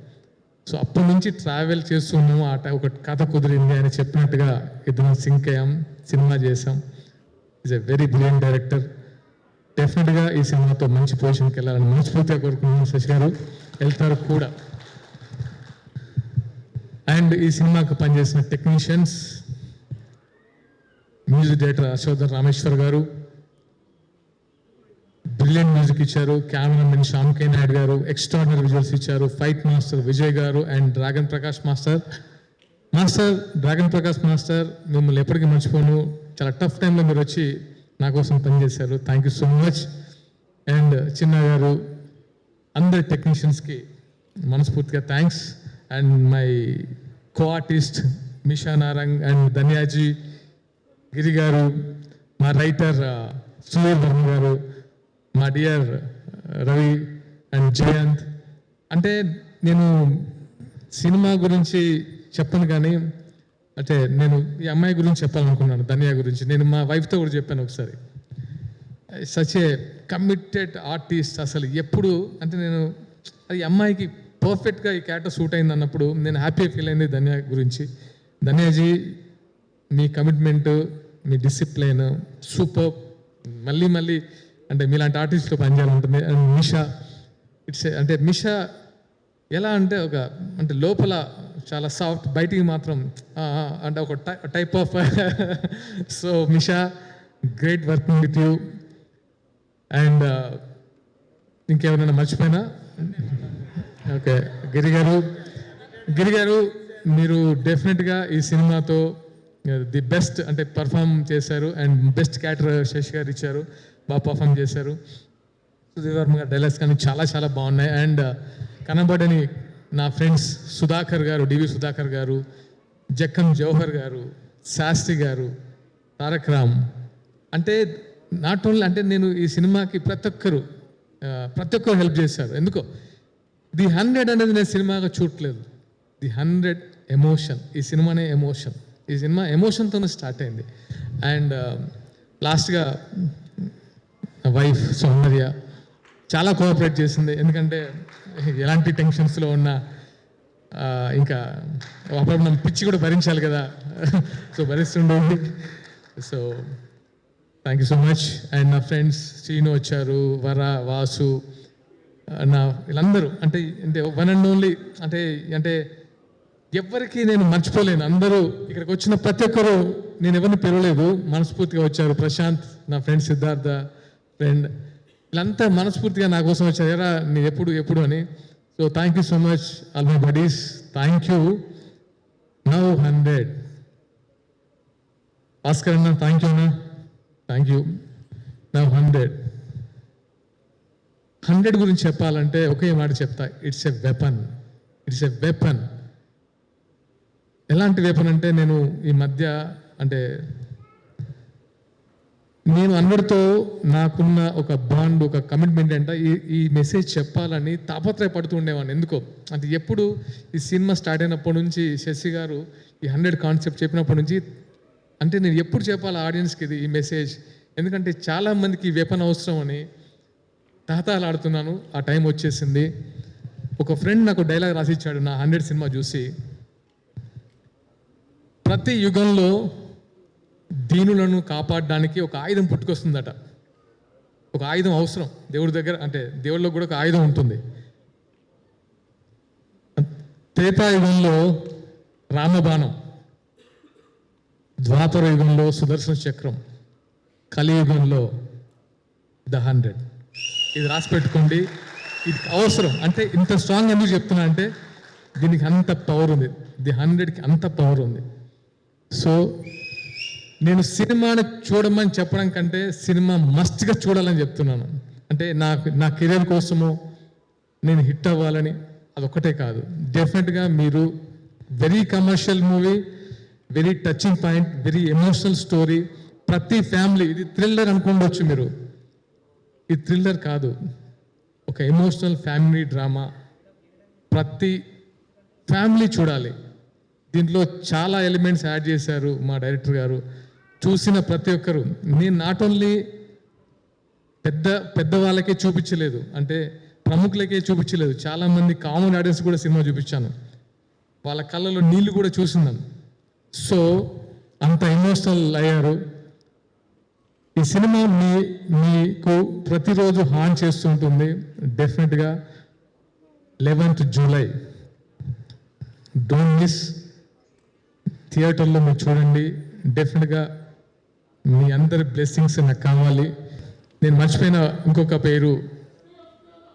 సో అప్పటి నుంచి ట్రావెల్ చేస్తున్నాము, ఒక కథ కుదిరింది, ఆయన చెప్పినట్టుగా ఇద్దరం సింక్ అయ్యాం, సినిమా చేసాం. Is a very brilliant director. డెఫినెట్గా ఈ సినిమాతో మంచి పొజిషన్కి వెళ్ళాలని మనస్ఫూర్తిగా కోరుకుంటున్నాను. శశి గారు వెళ్తారు కూడా. అండ్ ఈ సినిమాకు పనిచేసిన టెక్నీషియన్స్, మ్యూజిక్ డైరెక్టర్ అశోధర్ రామేశ్వర్ గారు బ్రిలియంట్ మ్యూజిక్ ఇచ్చారు. కెమెరామెన్ శ్యామ్ కే నాయుడు గారు ఎక్స్ట్రాడినరీ విజువల్స్ ఇచ్చారు. ఫైట్ మాస్టర్ విజయ్ గారు and dragon Prakash master dragon Prakash master, మిమ్మల్ని ఎప్పటికీ మర్చిపోను. చాలా టఫ్ టైంలో మీరు వచ్చి నా కోసం పనిచేశారు. Thank you so much. And Chinna గారు, అందరి టెక్నీషియన్స్కి మనస్ఫూర్తిగా thanks. And my co artist Misha Narang and ధన్యాజీ, గిరి గారు, మా రైటర్ సునీల్ వర్మ గారు, మా డియర్ రవి అండ్ జయంత్. అంటే నేను సినిమా గురించి చెప్పను, కానీ అంటే నేను ఈ అమ్మాయి గురించి చెప్పాలనుకున్నాను, ధన్య గురించి. నేను మా వైఫ్తో కూడా చెప్పాను ఒకసారి. Such a committed artist. అసలు ఎప్పుడు అంటే నేను అది అమ్మాయికి పర్ఫెక్ట్గా ఈ క్యారెక్టర్ సూట్ అయింది అన్నప్పుడు నేను హ్యాపీ ఫీల్ అయింది ధన్య గురించి. ధన్యాజీ, మీ కమిట్మెంట్, మీ డిసిప్లైన్ సూపర్. మళ్ళీ అంటే మీలాంటి ఆర్టిస్ట్లో పనిచేయాలంటుంది. అండ్ మిషా, అంటే మిషా ఎలా అంటే అంటే లోపల చాలా సాఫ్ట్, బయటికి మాత్రం అంటే ఒక type of. So Misha, great working with you. And ఇంకేమైనా మర్చిపోయినా? ఓకే, గిరి గారు, గిరి గారు మీరు డెఫినెట్గా ఈ సినిమాతో ది బెస్ట్ అంటే పర్ఫామ్ చేశారు అండ్ బెస్ట్ క్యారెక్టర్ శశి గారు ఇచ్చారు, బాగా పర్ఫామ్ చేశారు. సుధీర్ వర్మ గారు డైలాగ్స్ కానీ చాలా చాలా బాగున్నాయి. అండ్ కనబడని నా ఫ్రెండ్స్ సుధాకర్ గారు, డివి సుధాకర్ గారు, జక్కం జవహర్ గారు, శాస్త్రి గారు, తారక్ రామ్, అంటే నాట్ ఓన్లీ అంటే నేను ఈ సినిమాకి ప్రతి ఒక్కరు హెల్ప్ చేశారు. ఎందుకో ది 100 అనేది నేను సినిమాగా చూడట్లేదు, ది 100 ఎమోషన్. ఈ సినిమానే ఎమోషన్, ఈ సినిమా ఎమోషన్తోనే స్టార్ట్ అయింది. అండ్ లాస్ట్గా వైఫ్ సౌందర్య చాలా కోఆపరేట్ చేసింది, ఎందుకంటే ఎలాంటి టెన్షన్స్లో ఉన్నా ఇంకా అప్పుడు మనం పిచ్చి కూడా భరించాలి కదా, సో భరిస్తుండేది. So thank you so much. And నా ఫ్రెండ్స్ శ్రీను వచ్చారు, వర, వాసు, నా వీళ్ళందరూ అంటే వన్ అండ్ ఓన్లీ అంటే ఎవరికి నేను మర్చిపోలేను. అందరూ ఇక్కడికి వచ్చిన ప్రతి ఒక్కరు, నేను ఎవరిని పిలవలేదు, మనస్ఫూర్తిగా వచ్చారు. ప్రశాంత్, నా ఫ్రెండ్ సిద్ధార్థ ఫ్రెండ్, వీళ్ళంతా మనస్ఫూర్తిగా నా కోసం వచ్చారు, ఎరా నీ ఎప్పుడు అని. So thank you so much all my buddies, thank you. Now 100 Bhaskar అన్న, థ్యాంక్ యూ అన్న, థ్యాంక్ యూ. నౌ 100 గురించి చెప్పాలంటే ఒకే మాట చెప్తా, ఇట్స్ ఎ వెపన్. ఎలాంటి వెపన్ అంటే నేను ఈ మధ్య అంటే నేను అందరితో నాకున్న ఒక బాండ్, ఒక కమిట్మెంట్ అంటే ఈ మెసేజ్ చెప్పాలని తాపత్రయపడుతూ ఉండేవాడిని. ఎందుకో అంటే ఎప్పుడు ఈ సినిమా స్టార్ట్ అయినప్పటి నుంచి శశి గారు ఈ 100 కాన్సెప్ట్ చెప్పినప్పటి నుంచి అంటే నేను ఎప్పుడు చెప్పాలి ఆడియన్స్కి ఈ మెసేజ్, ఎందుకంటే చాలామందికి ఈ వెపన్ అవసరం అని తహతహలాడుతున్నాను. ఆ టైం వచ్చేసింది. ఒక ఫ్రెండ్ నాకు డైలాగ్ రాసిచ్చాడు నా 100 సినిమా చూసి, ప్రతి యుగంలో దీనులను కాపాడడానికి ఒక ఆయుధం పుట్టుకొస్తుందట. ఒక ఆయుధం అవసరం దేవుడి దగ్గర, అంటే దేవుళ్ళలో కూడా ఒక ఆయుధం ఉంటుంది. త్రేతాయుగంలో రామబాణం, ద్వాపర యుగంలో సుదర్శన చక్రం, కలియుగంలో ద 100. ఇది రాసి పెట్టుకోండి, ఇది అవసరం. అంటే ఇంత స్ట్రాంగ్ ఎందుకు చెప్తున్నా అంటే దీనికి అంత పవర్ ఉంది, ది 100కి అంత పవర్ ఉంది. సో నేను సినిమాని చూడమని చెప్పడం కంటే సినిమా మస్ట్గా చూడాలని చెప్తున్నాను. అంటే నా కెరీర్ కోసము నేను హిట్ అవ్వాలని, అదొక్కటే కాదు, డెఫినెట్గా మీరు very commercial movie, very touching point, very emotional story. ప్రతి ఫ్యామిలీ, ఇది థ్రిల్లర్ అనుకోవచ్చు మీరు, ఇది థ్రిల్లర్ కాదు, ఒక ఎమోషనల్ ఫ్యామిలీ డ్రామా. ప్రతి ఫ్యామిలీ చూడాలి. దీంట్లో చాలా ఎలిమెంట్స్ యాడ్ చేశారు మా డైరెక్టర్ గారు. చూసిన ప్రతి ఒక్కరు, నేను నాట్ ఓన్లీ పెద్ద వాళ్ళకే చూపించలేదు, అంటే ప్రముఖులకే చూపించలేదు, చాలామంది కామన్ ఆడియన్స్ కూడా సినిమా చూపించాను. వాళ్ళ కళ్ళలో నీళ్లు కూడా చూస్తున్నాను. సో అంత ఎమోషనల్ అయ్యారు. ఈ సినిమా మీకు ప్రతిరోజు హాన్ చేస్తుంటుంది. డెఫినెట్గా 11th జూలై డోంట్ మిస్. థియేటర్లో మీరు చూడండి. డెఫినెట్గా మీ అందరి బ్లెస్సింగ్స్ నాకు కావాలి. నేను మర్చిపోయిన ఇంకొక పేరు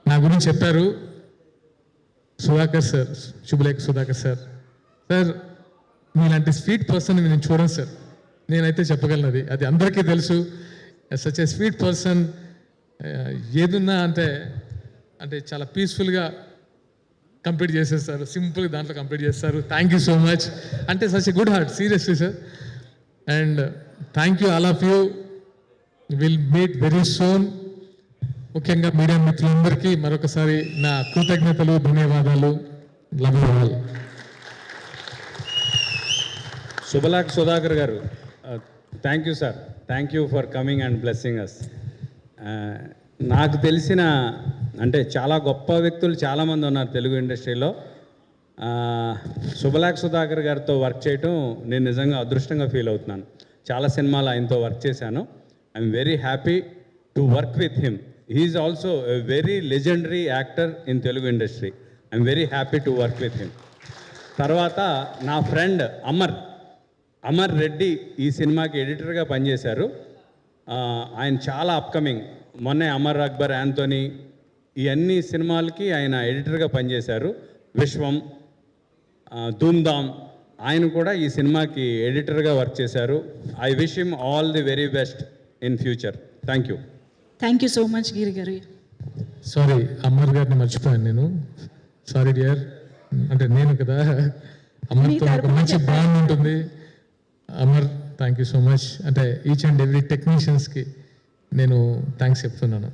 నా గురించి చెప్పారు, సుధాకర్ సార్, శుభలేఖ సుధాకర్ సార్. సార్ మీలాంటి స్వీట్ పర్సన్ నేను చూడను సార్, నేనైతే చెప్పగలను, అది అందరికీ తెలుసు. సచ్ ఏ స్వీట్ పర్సన్, ఏదున్నా అంటే చాలా పీస్ఫుల్గా కంప్లీట్ చేసేస్తారు, సింపుల్గా దాంట్లో కంప్లీట్ చేస్తారు. Thank you so much. అంటే such a good heart, seriously sir. And thank you all of you. Will meet very soon. ముఖ్యంగా మీడియా మిత్రులందరికీ మరొకసారి నా కృతజ్ఞతలు, ధన్యవాదాలు. Love you all. Subhalekha Sudhakar గారు, thank you sir, thank you for coming and blessing us. నాకు తెలిసిన అంటే చాలా గొప్ప వ్యక్తులు చాలామంది ఉన్నారు తెలుగు ఇండస్ట్రీలో. శుభలేఖ సుధాకర్ గారితో వర్క్ చేయటం నేను నిజంగా అదృష్టంగా ఫీల్ అవుతున్నాను. చాలా సినిమాలు ఆయనతో వర్క్ చేశాను. I'm very happy to work with him. He's also a very legendary actor in Telugu industry. I'm very happy to work with him. తర్వాత నా ఫ్రెండ్ అమర్ రెడ్డి ఈ సినిమాకి ఎడిటర్గా పనిచేశారు. ఆయన చాలా అప్కమింగ్, మొన్నే అమర్ అక్బర్, యాంథోనీ, ఈ అన్ని సినిమాలకి ఆయన ఎడిటర్గా పనిచేశారు. విశ్వం, ధూమ్ధామ్, ఆయన కూడా ఈ సినిమాకి ఎడిటర్గా వర్క్ చేశారు. I wish him all the very best in future. Thank you. Thank you so much Giri గారు. సారీ, అమర్ గారిని మర్చిపోయాను నేను. సారీ డియర్, అంటే నేను కదా, అమర్తో ఒక మంచి బాండ్ ఉంటుంది. Amar, thank you so much. అంటే ఈచ్ అండ్ ఎవ్రీ టెక్నీషియన్స్కి నేను థ్యాంక్స్ చెప్తున్నాను.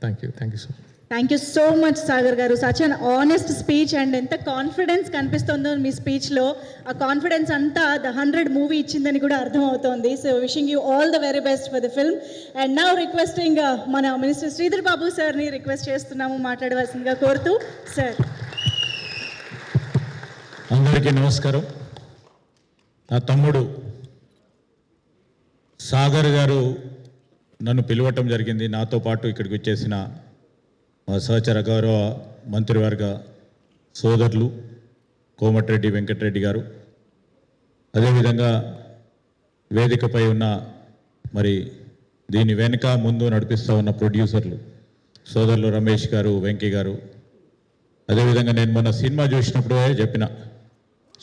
Thank you so much. Thank you so much Sagar గారు. Such an honest speech and ఎంత కాన్ఫిడెన్స్ కనిపిస్తుందో మీ స్పీచ్లో. ఆ కాన్ఫిడెన్స్ అంతా ద 100 మూవీ ఇచ్చిందని కూడా అర్థమవుతోంది. So wishing you all the very best for the film. And now requesting మన మినిస్టర్ శ్రీధర్ బాబు సార్ని రిక్వెస్ట్ చేస్తున్నాము మాట్లాడవలసిందిగా కోరుతూ. సార్. అందరికీ నమస్కారం. నా తమ్ముడు సాగర్ గారు నన్ను పిలవటం జరిగింది. నాతో పాటు ఇక్కడికి వచ్చేసిన మా సహచర గౌరవ మంత్రివర్గ సోదరులు కోమటిరెడ్డి వెంకటరెడ్డి గారు, అదేవిధంగా వేదికపై ఉన్న మరి దీని వెనుక ముందు నడిపిస్తూ ఉన్న ప్రొడ్యూసర్లు సోదరులు రమేష్ గారు, వెంకీ గారు, అదేవిధంగా నేను మొన్న సినిమా చూసినప్పుడు చెప్పిన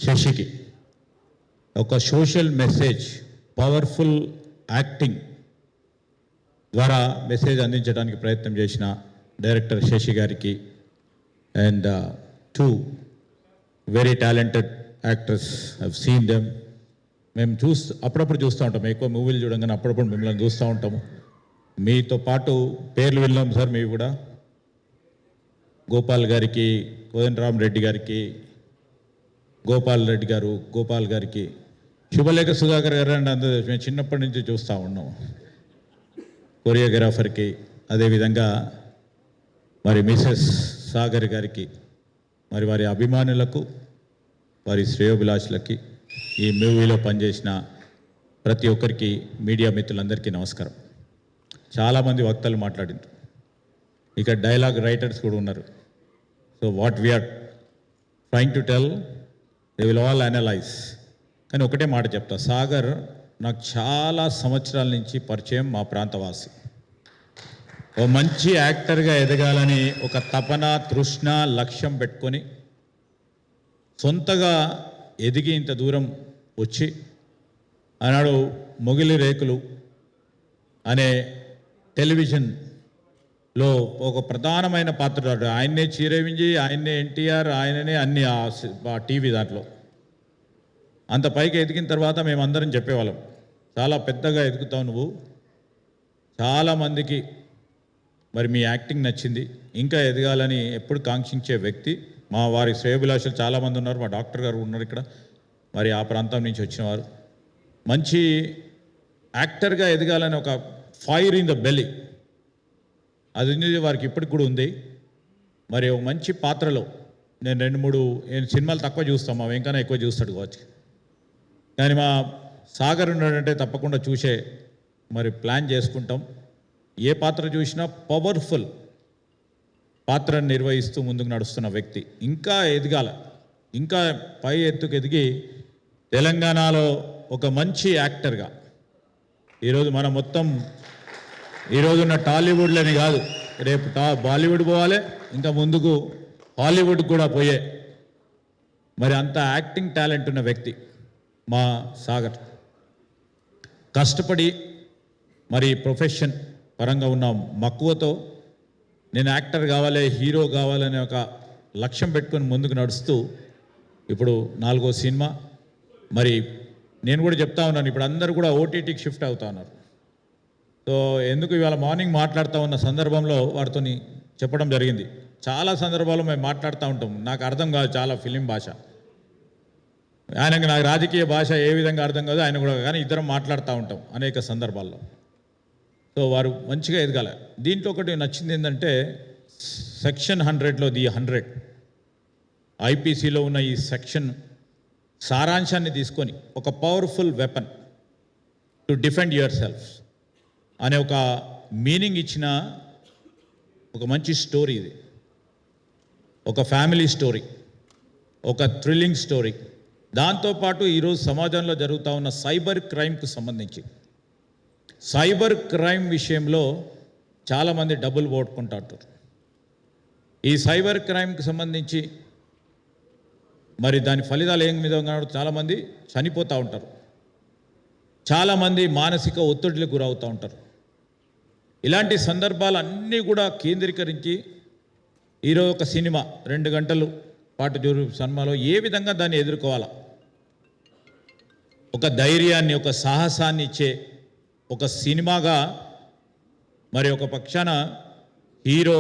శశికి ఒక సోషల్ మెసేజ్, పవర్ఫుల్ యాక్టింగ్ ద్వారా మెసేజ్ అందించడానికి ప్రయత్నం చేసిన డైరెక్టర్ శశి గారికి and 2 very talented actors, have seen them. మేము అప్పుడప్పుడు చూస్తూ ఉంటాం, ఎక్కువ మూవీలు చూడంగానే అప్పుడప్పుడు మిమ్మల్ని చూస్తూ ఉంటాము. మీతో పాటు పేర్లు విన్నాం సార్. మీవి కూడా గోపాల్ గారికి, కోదండరామరెడ్డి గారికి, గోపాల్ గారికి, శుభలేఖ సుధాకర్ గారు అంటే అందరూ మేము చిన్నప్పటి నుంచి చూస్తూ ఉన్నాం. కొరియోగ్రాఫర్కి, అదేవిధంగా మరి మిసెస్ సాగర్ గారికి, మరి వారి అభిమానులకు, వారి శ్రేయోభిలాషులకి, ఈ మూవీలో పనిచేసిన ప్రతి ఒక్కరికి, మీడియా మిత్రులందరికీ నమస్కారం. చాలామంది వక్తలు మాట్లాడింది, ఇక డైలాగ్ రైటర్స్ కూడా ఉన్నారు. So what we're trying to tell they will all analyse. కానీ ఒకటే మాట చెప్తా, సాగర్ నాకు చాలా సంవత్సరాల నుంచి పరిచయం, మా ప్రాంతవాసి. ఓ మంచి యాక్టర్గా ఎదగాలని ఒక తపన, తృష్ణ, లక్ష్యం పెట్టుకొని సొంతగా ఎదిగి ఇంత దూరం వచ్చి ఆనాడు మొగిలి రేకులు అనే టెలివిజన్లో ఒక ప్రధానమైన పాత్ర, ఆయన్నే చీరవించి, ఆయన్నే ఎన్టీఆర్, ఆయననే అన్ని ఆ టీవీ దాంట్లో అంత పైకి ఎదిగిన తర్వాత మేమందరం చెప్పేవాళ్ళం, చాలా పెద్దగా ఎదుగుతావు నువ్వు, చాలామందికి మరి మీ యాక్టింగ్ నచ్చింది, ఇంకా ఎదగాలని ఎప్పుడు కాంక్షించే వ్యక్తి. మా వారి శ్రేయోభిలాషులు చాలామంది ఉన్నారు, మా డాక్టర్ గారు ఉన్నారు ఇక్కడ, మరి ఆ ప్రాంతం నుంచి వచ్చిన వారు. మంచి యాక్టర్గా ఎదగాలని ఒక ఫైర్ ఇన్ ద బెల్లీ అది ఉంది వారికి, ఇప్పటికి కూడా ఉంది. మరి ఒక మంచి పాత్రలో నేను 2-3 సినిమాలు తక్కువ చూస్తాం, మా వెంకన్న ఎక్కువ చూస్తాడు కావచ్చు, కానీ మా సాగర్ ఉన్నాడంటే తప్పకుండా చూసే మరి ప్లాన్ చేసుకుంటాం. ఏ పాత్ర చూసినా పవర్ఫుల్ పాత్రను నిర్వహిస్తూ ముందుకు నడుస్తున్న వ్యక్తి. ఇంకా ఎదగాల, ఇంకా పై ఎత్తుకు ఎదిగి తెలంగాణలో ఒక మంచి యాక్టర్గా, ఈరోజు మనం మొత్తం ఈరోజున్న టాలీవుడ్లని కాదు, రేపు బాలీవుడ్ పోవాలి, ఇంకా ముందుకు హాలీవుడ్ కూడా పోయే మరి అంత యాక్టింగ్ టాలెంట్ ఉన్న వ్యక్తి మా సాగర్. కష్టపడి మరి ప్రొఫెషన్ పరంగా ఉన్న మక్కువతో నేను యాక్టర్ కావాలి, హీరో కావాలనే ఒక లక్ష్యం పెట్టుకొని ముందుకు నడుస్తూ ఇప్పుడు 4వ సినిమా. మరి నేను కూడా చెప్తా ఉన్నాను, ఇప్పుడు అందరూ కూడా ఓటీటీకి షిఫ్ట్ అవుతా ఉన్నారు. సో ఎందుకు ఇవాళ మార్నింగ్ మాట్లాడుతూ ఉన్న సందర్భంలో వారితో చెప్పడం జరిగింది. చాలా సందర్భాల్లో మేము మాట్లాడుతూ ఉంటాం, నాకు అర్థం కాదు చాలా ఫిలిం భాష, ఆయనకు నాకు రాజకీయ భాష ఏ విధంగా అర్థం కాదు, ఆయన కూడా, కానీ ఇద్దరం మాట్లాడుతూ ఉంటాం అనేక సందర్భాల్లో. సో వారు మంచిగా ఎదగాల. దీంట్లో ఒకటి నచ్చింది ఏంటంటే సెక్షన్ 100లో ది 100 ఐపీసీలో ఉన్న ఈ సెక్షన్ సారాంశాన్ని తీసుకొని ఒక powerful weapon to defend your self అనే ఒక మీనింగ్ ఇచ్చిన ఒక మంచి స్టోరీ ఇది. ఒక ఫ్యామిలీ స్టోరీ, ఒక థ్రిల్లింగ్ స్టోరీ. దాంతోపాటు ఈరోజు సమాజంలో జరుగుతూ ఉన్న సైబర్ క్రైమ్కు సంబంధించి, సైబర్ క్రైమ్ విషయంలో చాలామంది డబ్బులు పోగొట్టుకుంటారు. ఈ సైబర్ క్రైమ్కి సంబంధించి మరి దాని ఫలితాలు ఏం విధంగా చాలామంది చనిపోతూ ఉంటారు, చాలామంది మానసిక ఒత్తిడికి గురవుతూ ఉంటారు. ఇలాంటి సందర్భాలన్నీ కూడా కేంద్రీకరించి ఈరోజు ఒక సినిమా 2 గంటలు పాటు సినిమాలో ఏ విధంగా దాన్ని ఎదుర్కోవాలా, ఒక ధైర్యాన్ని, ఒక సాహసాన్ని ఇచ్చే ఒక సినిమాగా మరి ఒక పక్షాన హీరో,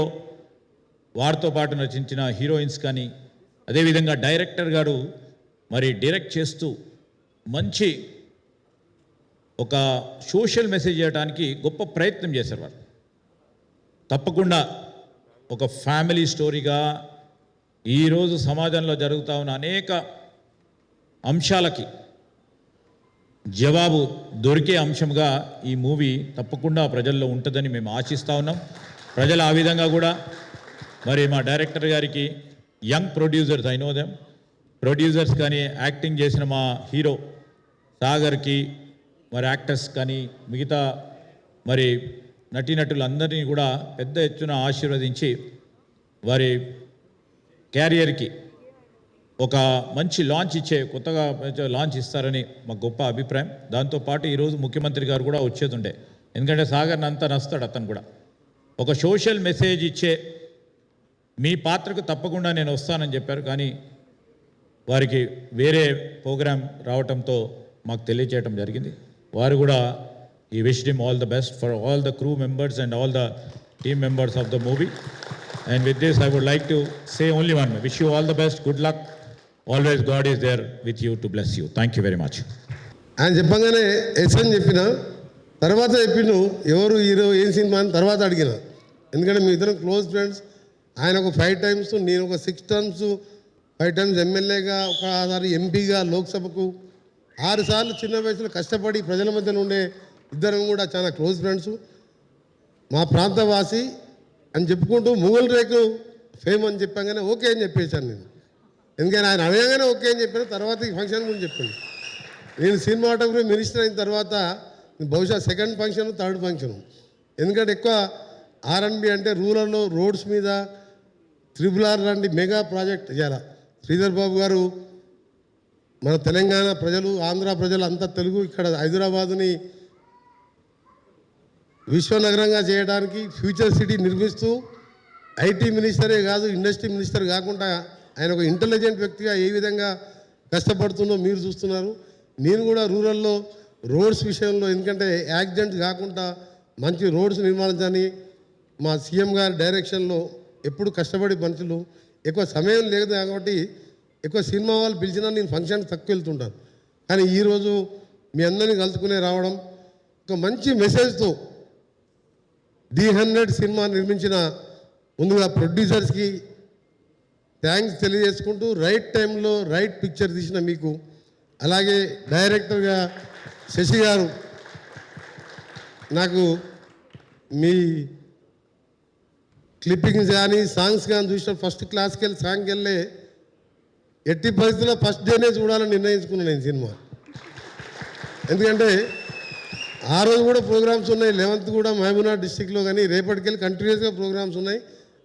వారితో పాటు నటించిన హీరోయిన్స్ కానీ, అదేవిధంగా డైరెక్టర్ గారు మరి డైరెక్ట్ చేస్తూ మంచి ఒక సోషల్ మెసేజ్ చేయడానికి గొప్ప ప్రయత్నం చేశారు వారు. తప్పకుండా ఒక ఫ్యామిలీ స్టోరీగా ఈరోజు సమాజంలో జరుగుతూ ఉన్న అనేక అంశాలకి జవాబు దొరికే అంశంగా ఈ మూవీ తప్పకుండా ప్రజల్లో ఉంటుందని మేము ఆశిస్తూ ఉన్నాం. ప్రజలు ఆ విధంగా కూడా మరి మా డైరెక్టర్ గారికి, young producers, I know them, producers కానీ, యాక్టింగ్ చేసిన మా హీరో సాగర్కి, మరి యాక్టర్స్ కానీ, మిగతా మరి నటీనటులందరినీ కూడా పెద్ద ఎత్తున ఆశీర్వదించి వారి క్యారియర్కి ఒక మంచి లాంచ్ కొత్తగా లాంచ్ ఇస్తారని మా గొప్ప అభిప్రాయం. దాంతోపాటు ఈరోజు ముఖ్యమంత్రి గారు కూడా వచ్చేది ఉండే, ఎందుకంటే సాగర్ని అంతా నస్తాడు అతను కూడా. ఒక సోషల్ మెసేజ్ ఇచ్చే మీ పాత్రకు తప్పకుండా నేను వస్తానని చెప్పారు, కానీ వారికి వేరే ప్రోగ్రాం రావడంతో మాకు తెలియచేయడం జరిగింది. వారు కూడా ఈ wish him all the best for all the crew members and all the team members of the movie. And with this, I would like to say only one. Wish you all the best. Good luck. Always God is there with you to bless you. Thank you very much. ఆయన చెప్పగానే yes అని చెప్పిన తర్వాత చెప్పిండు ఎవరు hero ఏం cinema అని తర్వాత అడిగిన. ఎందుకంటే మీ ఇద్దరం క్లోజ్ ఫ్రెండ్స్. ఆయన ఒక 5 times, నేను ఒక 6 terms, 5 times ఎమ్మెల్యేగా, ఒకసారి ఎంపీగా, లోక్సభకు 6 సార్లు చిన్న వయసులో కష్టపడి ప్రజల మధ్యలో ఉండే ఇద్దరం కూడా చాలా క్లోజ్ ఫ్రెండ్స్. మా ప్రాంతవాసి అని చెప్పుకుంటూ ముంగల్ రేకు ఫేమ్ అని చెప్పగానే ఓకే అని చెప్పేశాను నేను. ఎందుకని ఆయన అడగగానే ఓకే అని చెప్పాను. తర్వాత ఈ ఫంక్షన్ గురించి చెప్పాను. నేను సినిమాటోగ్రఫీ మినిస్టర్ అయిన తర్వాత బహుశా 2nd ఫంక్షన్, 3rd ఫంక్షన్. ఎందుకంటే ఎక్కువ R&B అంటే రూరల్లో రోడ్స్ మీద RRR లాంటి మెగా ప్రాజెక్ట్ చేయాలి. శ్రీధర్ బాబు గారు మన తెలంగాణ ప్రజలు, ఆంధ్ర ప్రజలు అంతా తెలుగు, ఇక్కడ హైదరాబాదుని విశ్వనగరంగా చేయడానికి ఫ్యూచర్ సిటీ నిర్మిస్తూ ఐటీ మినిస్టరే కాదు, ఇండస్ట్రీ మినిస్టర్ కాకుండా ఆయన ఒక ఇంటెలిజెంట్ వ్యక్తిగా ఏ విధంగా కష్టపడుతుందో మీరు చూస్తున్నారు. నేను కూడా రూరల్లో రోడ్స్ విషయంలో, ఎందుకంటే యాక్సిడెంట్ కాకుండా మంచి రోడ్స్ నిర్మాణించని మా సీఎం గారి డైరెక్షన్లో ఎప్పుడు కష్టపడి మనుషులు, ఎక్కువ సమయం లేదు కాబట్టి ఎక్కువ సినిమా వాళ్ళు పిలిచినా నేను ఫంక్షన్ తక్కువ వెళ్తుంటాను. కానీ ఈరోజు మీ అందరినీ కలుసుకునే రావడం, ఒక మంచి మెసేజ్తో ది 100 సినిమా నిర్మించిన ముందుగా ప్రొడ్యూసర్స్కి థ్యాంక్స్ తెలియజేసుకుంటూ, రైట్ టైంలో రైట్ పిక్చర్ తీసిన మీకు, అలాగే డైరెక్టర్గా శశి గారు, నాకు మీ క్లిప్పింగ్స్ కానీ సాంగ్స్ కానీ చూసిన ఫస్ట్ క్లాస్కి వెళ్ళి సాంగ్కి వెళ్ళే ఎట్టి పరిస్థితుల్లో ఫస్ట్ డేనే చూడాలని నిర్ణయించుకున్నాను నేను సినిమా. ఎందుకంటే ఆ రోజు కూడా ప్రోగ్రామ్స్ ఉన్నాయి, 11th కూడా మహబూబ్నగర్ డిస్టిక్లో, కానీ రేపటికెళ్ళి కంటిన్యూస్గా ప్రోగ్రామ్స్ ఉన్నాయి.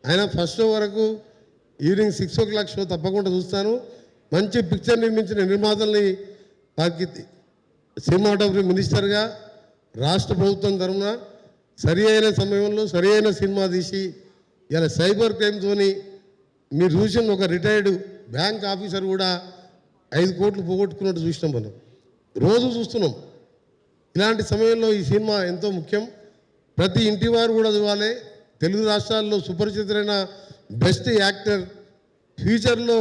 అయినా ఫస్ట్ షో వరకు ఈవినింగ్ 6 o'clock షో తప్పకుండా చూస్తాను. మంచి పిక్చర్ నిర్మించిన నిర్మాతల్ని వారికి సినిమాటోగ్రఫీ మినిస్టర్గా రాష్ట్ర ప్రభుత్వం తరఫున సరి అయిన సమయంలో సరి అయిన సినిమా తీసి, ఇలా సైబర్ క్రైమ్తోని మీరు చూసిన ఒక రిటైర్డ్ బ్యాంక్ ఆఫీసర్ కూడా 5 కోట్లు పోగొట్టుకున్నట్టు చూసినాం. మనం రోజు చూస్తున్నాం. ఇలాంటి సమయంలో ఈ సినిమా ఎంతో ముఖ్యం. ప్రతి ఇంటి వారు కూడా చూడాలి. తెలుగు రాష్ట్రాల్లో సుపరిచితులైన బెస్ట్ యాక్టర్, ఫ్యూచర్లో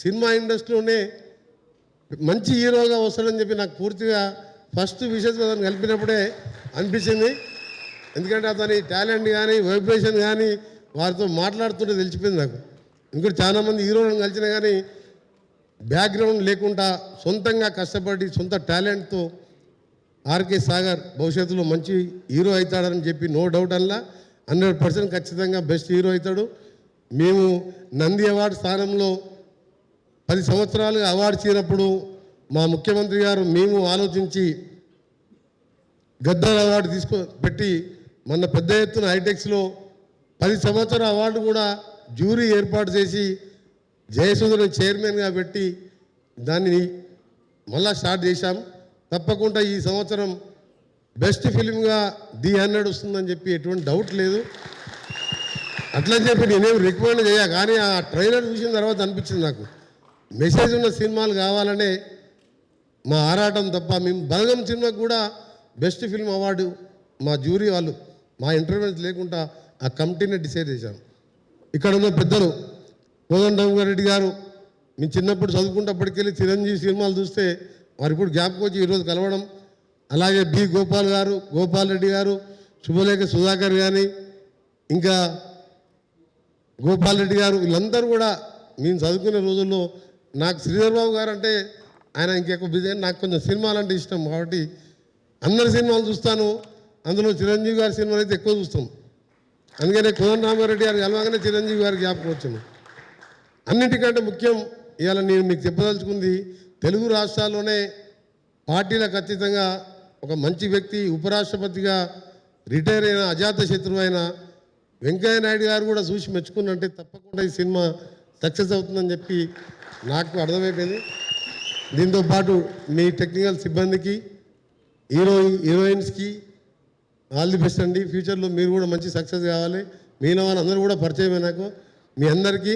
సినిమా ఇండస్ట్రీలోనే మంచి హీరోగా వస్తాడని చెప్పి నాకు పూర్తిగా ఫస్ట్ విషయం అతను కలిపినప్పుడే అనిపించింది. ఎందుకంటే అతని టాలెంట్ కానీ, వైబ్రేషన్ కానీ, వారితో మాట్లాడుతుంటే తెలిసిపోయింది నాకు. ఇంకోటి చాలామంది హీరోలను కలిసినా కానీ బ్యాక్గ్రౌండ్ లేకుండా సొంతంగా కష్టపడి సొంత టాలెంట్తో ఆర్కే సాగర్ భవిష్యత్తులో మంచి హీరో అవుతాడని చెప్పి నో డౌట్ అలా 100% ఖచ్చితంగా బెస్ట్ హీరో అవుతాడు. మేము నంది అవార్డు స్థానంలో 10 సంవత్సరాలుగా అవార్డు చేరినప్పుడు మా ముఖ్యమంత్రి గారు మేము ఆలోచించి గద్దర్ అవార్డు పెట్టి మొన్న పెద్ద ఎత్తున హైటెక్స్లో 10 సంవత్సరాల అవార్డు కూడా జ్యూరీ ఏర్పాటు చేసి జయసుధని చైర్మన్గా పెట్టి దాన్ని మళ్ళా స్టార్ట్ చేశాం. తప్పకుండా ఈ సంవత్సరం బెస్ట్ ఫిలింగా ది 100 వస్తుందని చెప్పి ఎటువంటి డౌట్ లేదు. అట్లని చెప్పి నేనేం రికమెండ్ చేయ, కానీ ఆ ట్రైలర్ చూసిన తర్వాత అనిపించింది నాకు మెసేజ్ ఉన్న సినిమాలు కావాలనే మా ఆరాటం తప్ప. మేము బలగం సినిమాకు కూడా బెస్ట్ ఫిల్మ్ అవార్డు మా జ్యూరీ వాళ్ళు మా ఇంటర్వ్యూస్ లేకుండా ఆ కమిటీని డిసైడ్ చేశాం. ఇక్కడ ఉన్న పెద్దలు కోదండరామరెడ్డి గారు, మీ చిన్నప్పుడు చదువుకుంటప్పటికెళ్ళి చిరంజీవి సినిమాలు చూస్తే వారు ఇప్పుడు జ్ఞాపకం వచ్చి ఈరోజు కలవడం, అలాగే బి గోపాల్ గారు, గోపాల్ రెడ్డి గారు, శుభలేఖ సుధాకర్ కానీ, ఇంకా గోపాల్ రెడ్డి గారు, వీళ్ళందరూ కూడా మేము చదువుకునే రోజుల్లో నాకు శ్రీధర్ బాబు గారు అంటే ఆయన ఇంకెక్కువ బిజీ, నాకు కొంచెం సినిమాలు అంటే ఇష్టం కాబట్టి అందరి సినిమాలు చూస్తాను. అందులో చిరంజీవి గారి సినిమాలు అయితే ఎక్కువ చూస్తాం. అందుకనే కోదండరామారెడ్డి గారు కలవగానే చిరంజీవి గారికి జ్ఞాపకం వచ్చింది. అన్నిటికంటే ముఖ్యం ఇవాళ నేను మీకు చెప్పదలుచుకుంది, తెలుగు రాష్ట్రాల్లోనే పార్టీలకు అతీతంగా ఒక మంచి వ్యక్తి, ఉపరాష్ట్రపతిగా రిటైర్ అయిన అజాత శత్రువు అయిన వెంకయ్య నాయుడు గారు కూడా చూసి మెచ్చుకున్నంటే తప్పకుండా ఈ సినిమా సక్సెస్ అవుతుందని చెప్పి నాకు అర్థమైపోయింది. దీంతో పాటు మీ టెక్నికల్ సిబ్బందికి, హీరోయిన్స్కి ఆల్ ది బెస్ట్ అండి. ఫ్యూచర్లో మీరు కూడా మంచి సక్సెస్ కావాలి. మీలో వాళ్ళందరూ కూడా పరిచయమే నాకు. మీ అందరికీ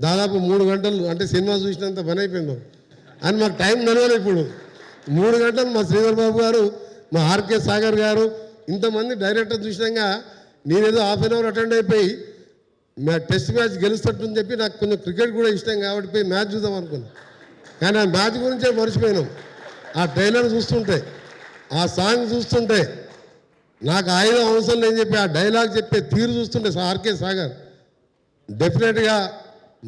దాదాపు 3 గంటలు అంటే సినిమా చూసినంత పని అయిపోయింది అని మాకు టైం నడవాలి. ఇప్పుడు 3 గంటలు మా శ్రీధర్ బాబు గారు, మా ఆర్కే సాగర్ గారు, ఇంతమంది డైరెక్టర్ చూసినాక నేనేదో హాఫ్ అన్ అవర్ అటెండ్ అయిపోయి టెస్ట్ మ్యాచ్ గెలుస్తట్టు చెప్పి నాకు కొంచెం క్రికెట్ కూడా ఇష్టం కాబట్టి పోయి మ్యాచ్ చూద్దాం అనుకున్నాను. కానీ ఆ మ్యాచ్ గురించే మర్చిపోయినాం. ఆ ట్రైలర్ చూస్తుంటే, ఆ సాంగ్ చూస్తుంటే, నాకు ఆయుధం అవసరం లేని చెప్పి ఆ డైలాగ్ చెప్పే తీరు చూస్తుంటే ఆర్కే సాగర్ డెఫినెట్గా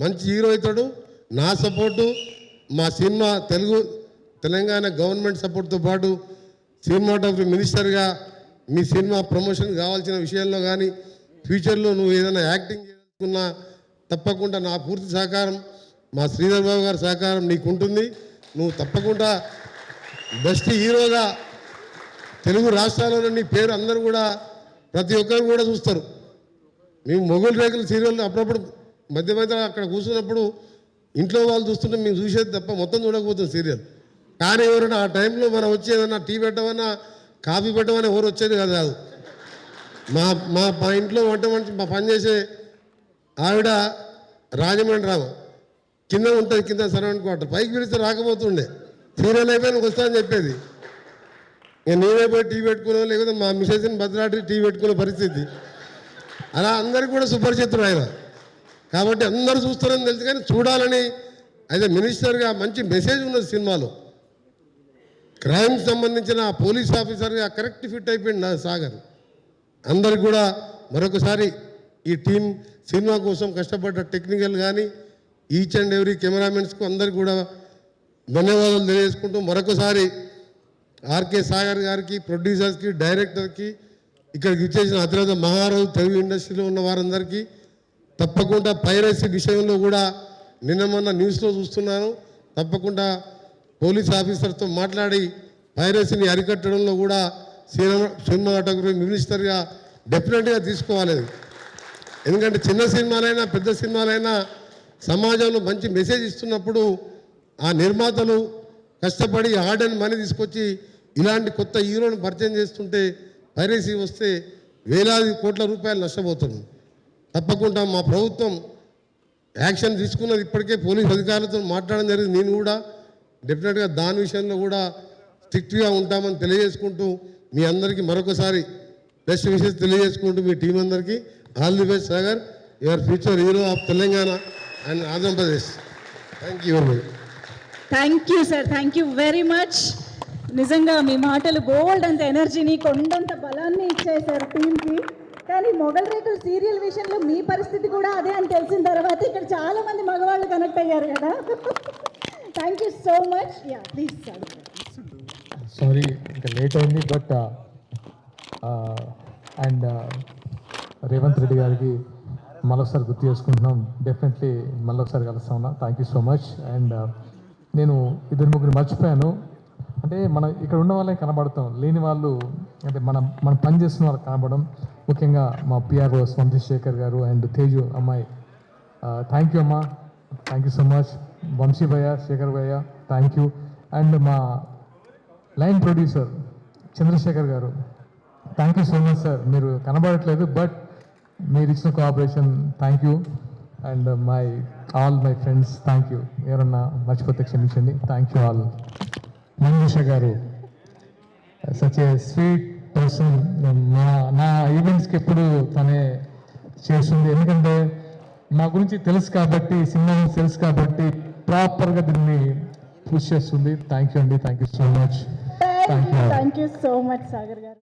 మంచి హీరో అవుతాడు. నా సపోర్టు, మా సినిమా తెలంగాణ గవర్నమెంట్ సపోర్ట్తో పాటు సినిమాటోగ్రఫీ మినిస్టర్గా మీ సినిమా ప్రమోషన్ కావాల్సిన విషయాల్లో కానీ, ఫ్యూచర్లో నువ్వు ఏదైనా యాక్టింగ్ చేయాలనుకున్నా తప్పకుండా నా పూర్తి సహకారం, మా శ్రీధర్ బాబు గారి సహకారం నీకు ఉంటుంది. నువ్వు తప్పకుండా బెస్ట్ హీరోగా తెలుగు రాష్ట్రాల్లో నీ పేరు అందరూ కూడా ప్రతి ఒక్కరు కూడా చూస్తారు. మేము మొగుల్ రేకుల సీరియల్ అప్పుడప్పుడు మధ్య అక్కడ కూర్చున్నప్పుడు ఇంట్లో వాళ్ళు చూస్తుంటే మేము చూసేది తప్ప మొత్తం చూడకపోతుంది సీరియల్. కానీ ఎవరైనా ఆ టైంలో మనం వచ్చి ఏదన్నా టీ పెట్టమన్నా కాఫీ పెట్టమని ఎవరు వచ్చేది కాదు. మా ఇంట్లో వంట మనిషి మా పనిచేసే ఆవిడ రాజమండ్రి రామ కింద ఉంటుంది, కింద సరౌండ్ క్వార్టర్, పైకి పిలిస్తే రాకపోతుండే. సీరియల్ అయిపోయి నువ్వు వస్తా అని చెప్పేది. ఇక నేనే పోయి టీ పెట్టుకున్నా, లేకపోతే మా మిసెస్ని భద్రాటి టీ పెట్టుకునే పరిస్థితి. అలా అందరికీ కూడా సుపరిచితుడు ఆయన కాబట్టి అందరూ చూస్తారని తెలుసు. కానీ చూడాలని అయితే మినిస్టర్గా మంచి మెసేజ్ ఉన్నది సినిమాలో. క్రైమ్ సంబంధించిన పోలీస్ ఆఫీసర్గా కరెక్ట్ ఫిట్ అయిపోయింది నా సాగర్. అందరికి కూడా మరొకసారి ఈ టీం సినిమా కోసం కష్టపడ్డ టెక్నికల్ కానీ ఈచ్ అండ్ ఎవ్రీ కెమెరామెన్స్కు అందరికి కూడా ధన్యవాదాలు తెలియజేసుకుంటూ మరొకసారి ఆర్కే సాగర్ గారికి, ప్రొడ్యూసర్స్కి, డైరెక్టర్కి, ఇక్కడికి ఇచ్చేసిన అతిరథ మహారాజు తెలుగు ఇండస్ట్రీలో ఉన్న వారందరికీ, తప్పకుండా పైరసీ విషయంలో కూడా నిన్న మొన్న న్యూస్లో చూస్తున్నాను, తప్పకుండా పోలీస్ ఆఫీసర్తో మాట్లాడి పైరసీని అరికట్టడంలో కూడా సినిమాటోగ్రఫీ మినిస్టర్గా డెఫినెట్గా తీసుకోవాలి. ఎందుకంటే చిన్న సినిమాలైనా పెద్ద సినిమాలైనా సమాజంలో మంచి మెసేజ్ ఇస్తున్నప్పుడు ఆ నిర్మాతలు కష్టపడి హార్డ్ అండ్ మనీ తీసుకొచ్చి ఇలాంటి కొత్త హీరోని పరిచయం చేస్తుంటే పైరసీ వస్తే వేలాది కోట్ల రూపాయలు నష్టపోతున్నాం. తప్పకుండా మా ప్రభుత్వం యాక్షన్ తీసుకున్నది. ఇప్పటికే పోలీస్ అధికారులతో మాట్లాడడం జరిగింది. నేను కూడా డెఫినెట్గా దాని విషయంలో కూడా స్ట్రిక్ట్గా ఉంటామని తెలియజేసుకుంటూ మీ అందరికీ మరొకసారి బెస్ట్ విషెస్ తెలియజేసుకుంటూ మీ టీం అందరికీ all the best. Sagar, your future hero of Telangana and Andhra Pradesh. Thank you. Thank you sir, thank you very much. నిజంగా మీ మాటలు బోల్డ్ అంత ఎనర్జీని, కొండంత బలాన్ని ఇచ్చాయి సార్ టీంకి. కానీ మొగల్ రేకుల సీరియల్ విషయంలో మీ పరిస్థితి కూడా అదే అని తెలిసిన తర్వాత ఇక్కడ చాలా మంది మగవాళ్ళు కనెక్ట్ అయ్యారు కదా. Thank you so much. Yeah please sir. Sorry ఇంకా లేట్ అయింది, బట్ అండ్ రేవంత్ రెడ్డి గారికి మళ్ళొకసారి గుర్తు చేసుకుంటున్నాం. డెఫినెట్లీ మళ్ళొకసారి కలుస్తా ఉన్నా. Thank you so much. And నేను 2-3 మర్చిపోయాను. అంటే మనం ఇక్కడ ఉన్న వాళ్ళే కనబడతాం, లేని వాళ్ళు అంటే మనం పని చేస్తున్న వాళ్ళకి కనబడడం. ముఖ్యంగా మా పిఆర్ఓ వంశీశేఖర్ గారు అండ్ తేజు అమ్మాయి, థ్యాంక్ యూ అమ్మా. Thank you so much. Vamsi భయ్య, శేఖర్ భయ్య, థ్యాంక్ యూ. అండ్ మా line producer Chandrasekhar garu, thank you so much sir. మీరు కనబడట్లేదు బట్ మీరు ఇచ్చిన cooperation thank you. And all my friends thank you. ఎవరన్నా మర్చిపోతే క్షమించండి. Thank you all. మంజుష గారు, సచ్ ఏ స్వీట్ పర్సన్. నా ఈవెంట్స్కి ఎప్పుడు తనే చేస్తుంది, ఎందుకంటే మా గురించి తెలుసు కాబట్టి, సినిమా గురించి తెలుసు కాబట్టి ప్రాపర్గా దీన్ని పుష్ చేస్తుంది. థ్యాంక్ యూ అండి, thank you so much. Thank you thank you so much Sagar గారు.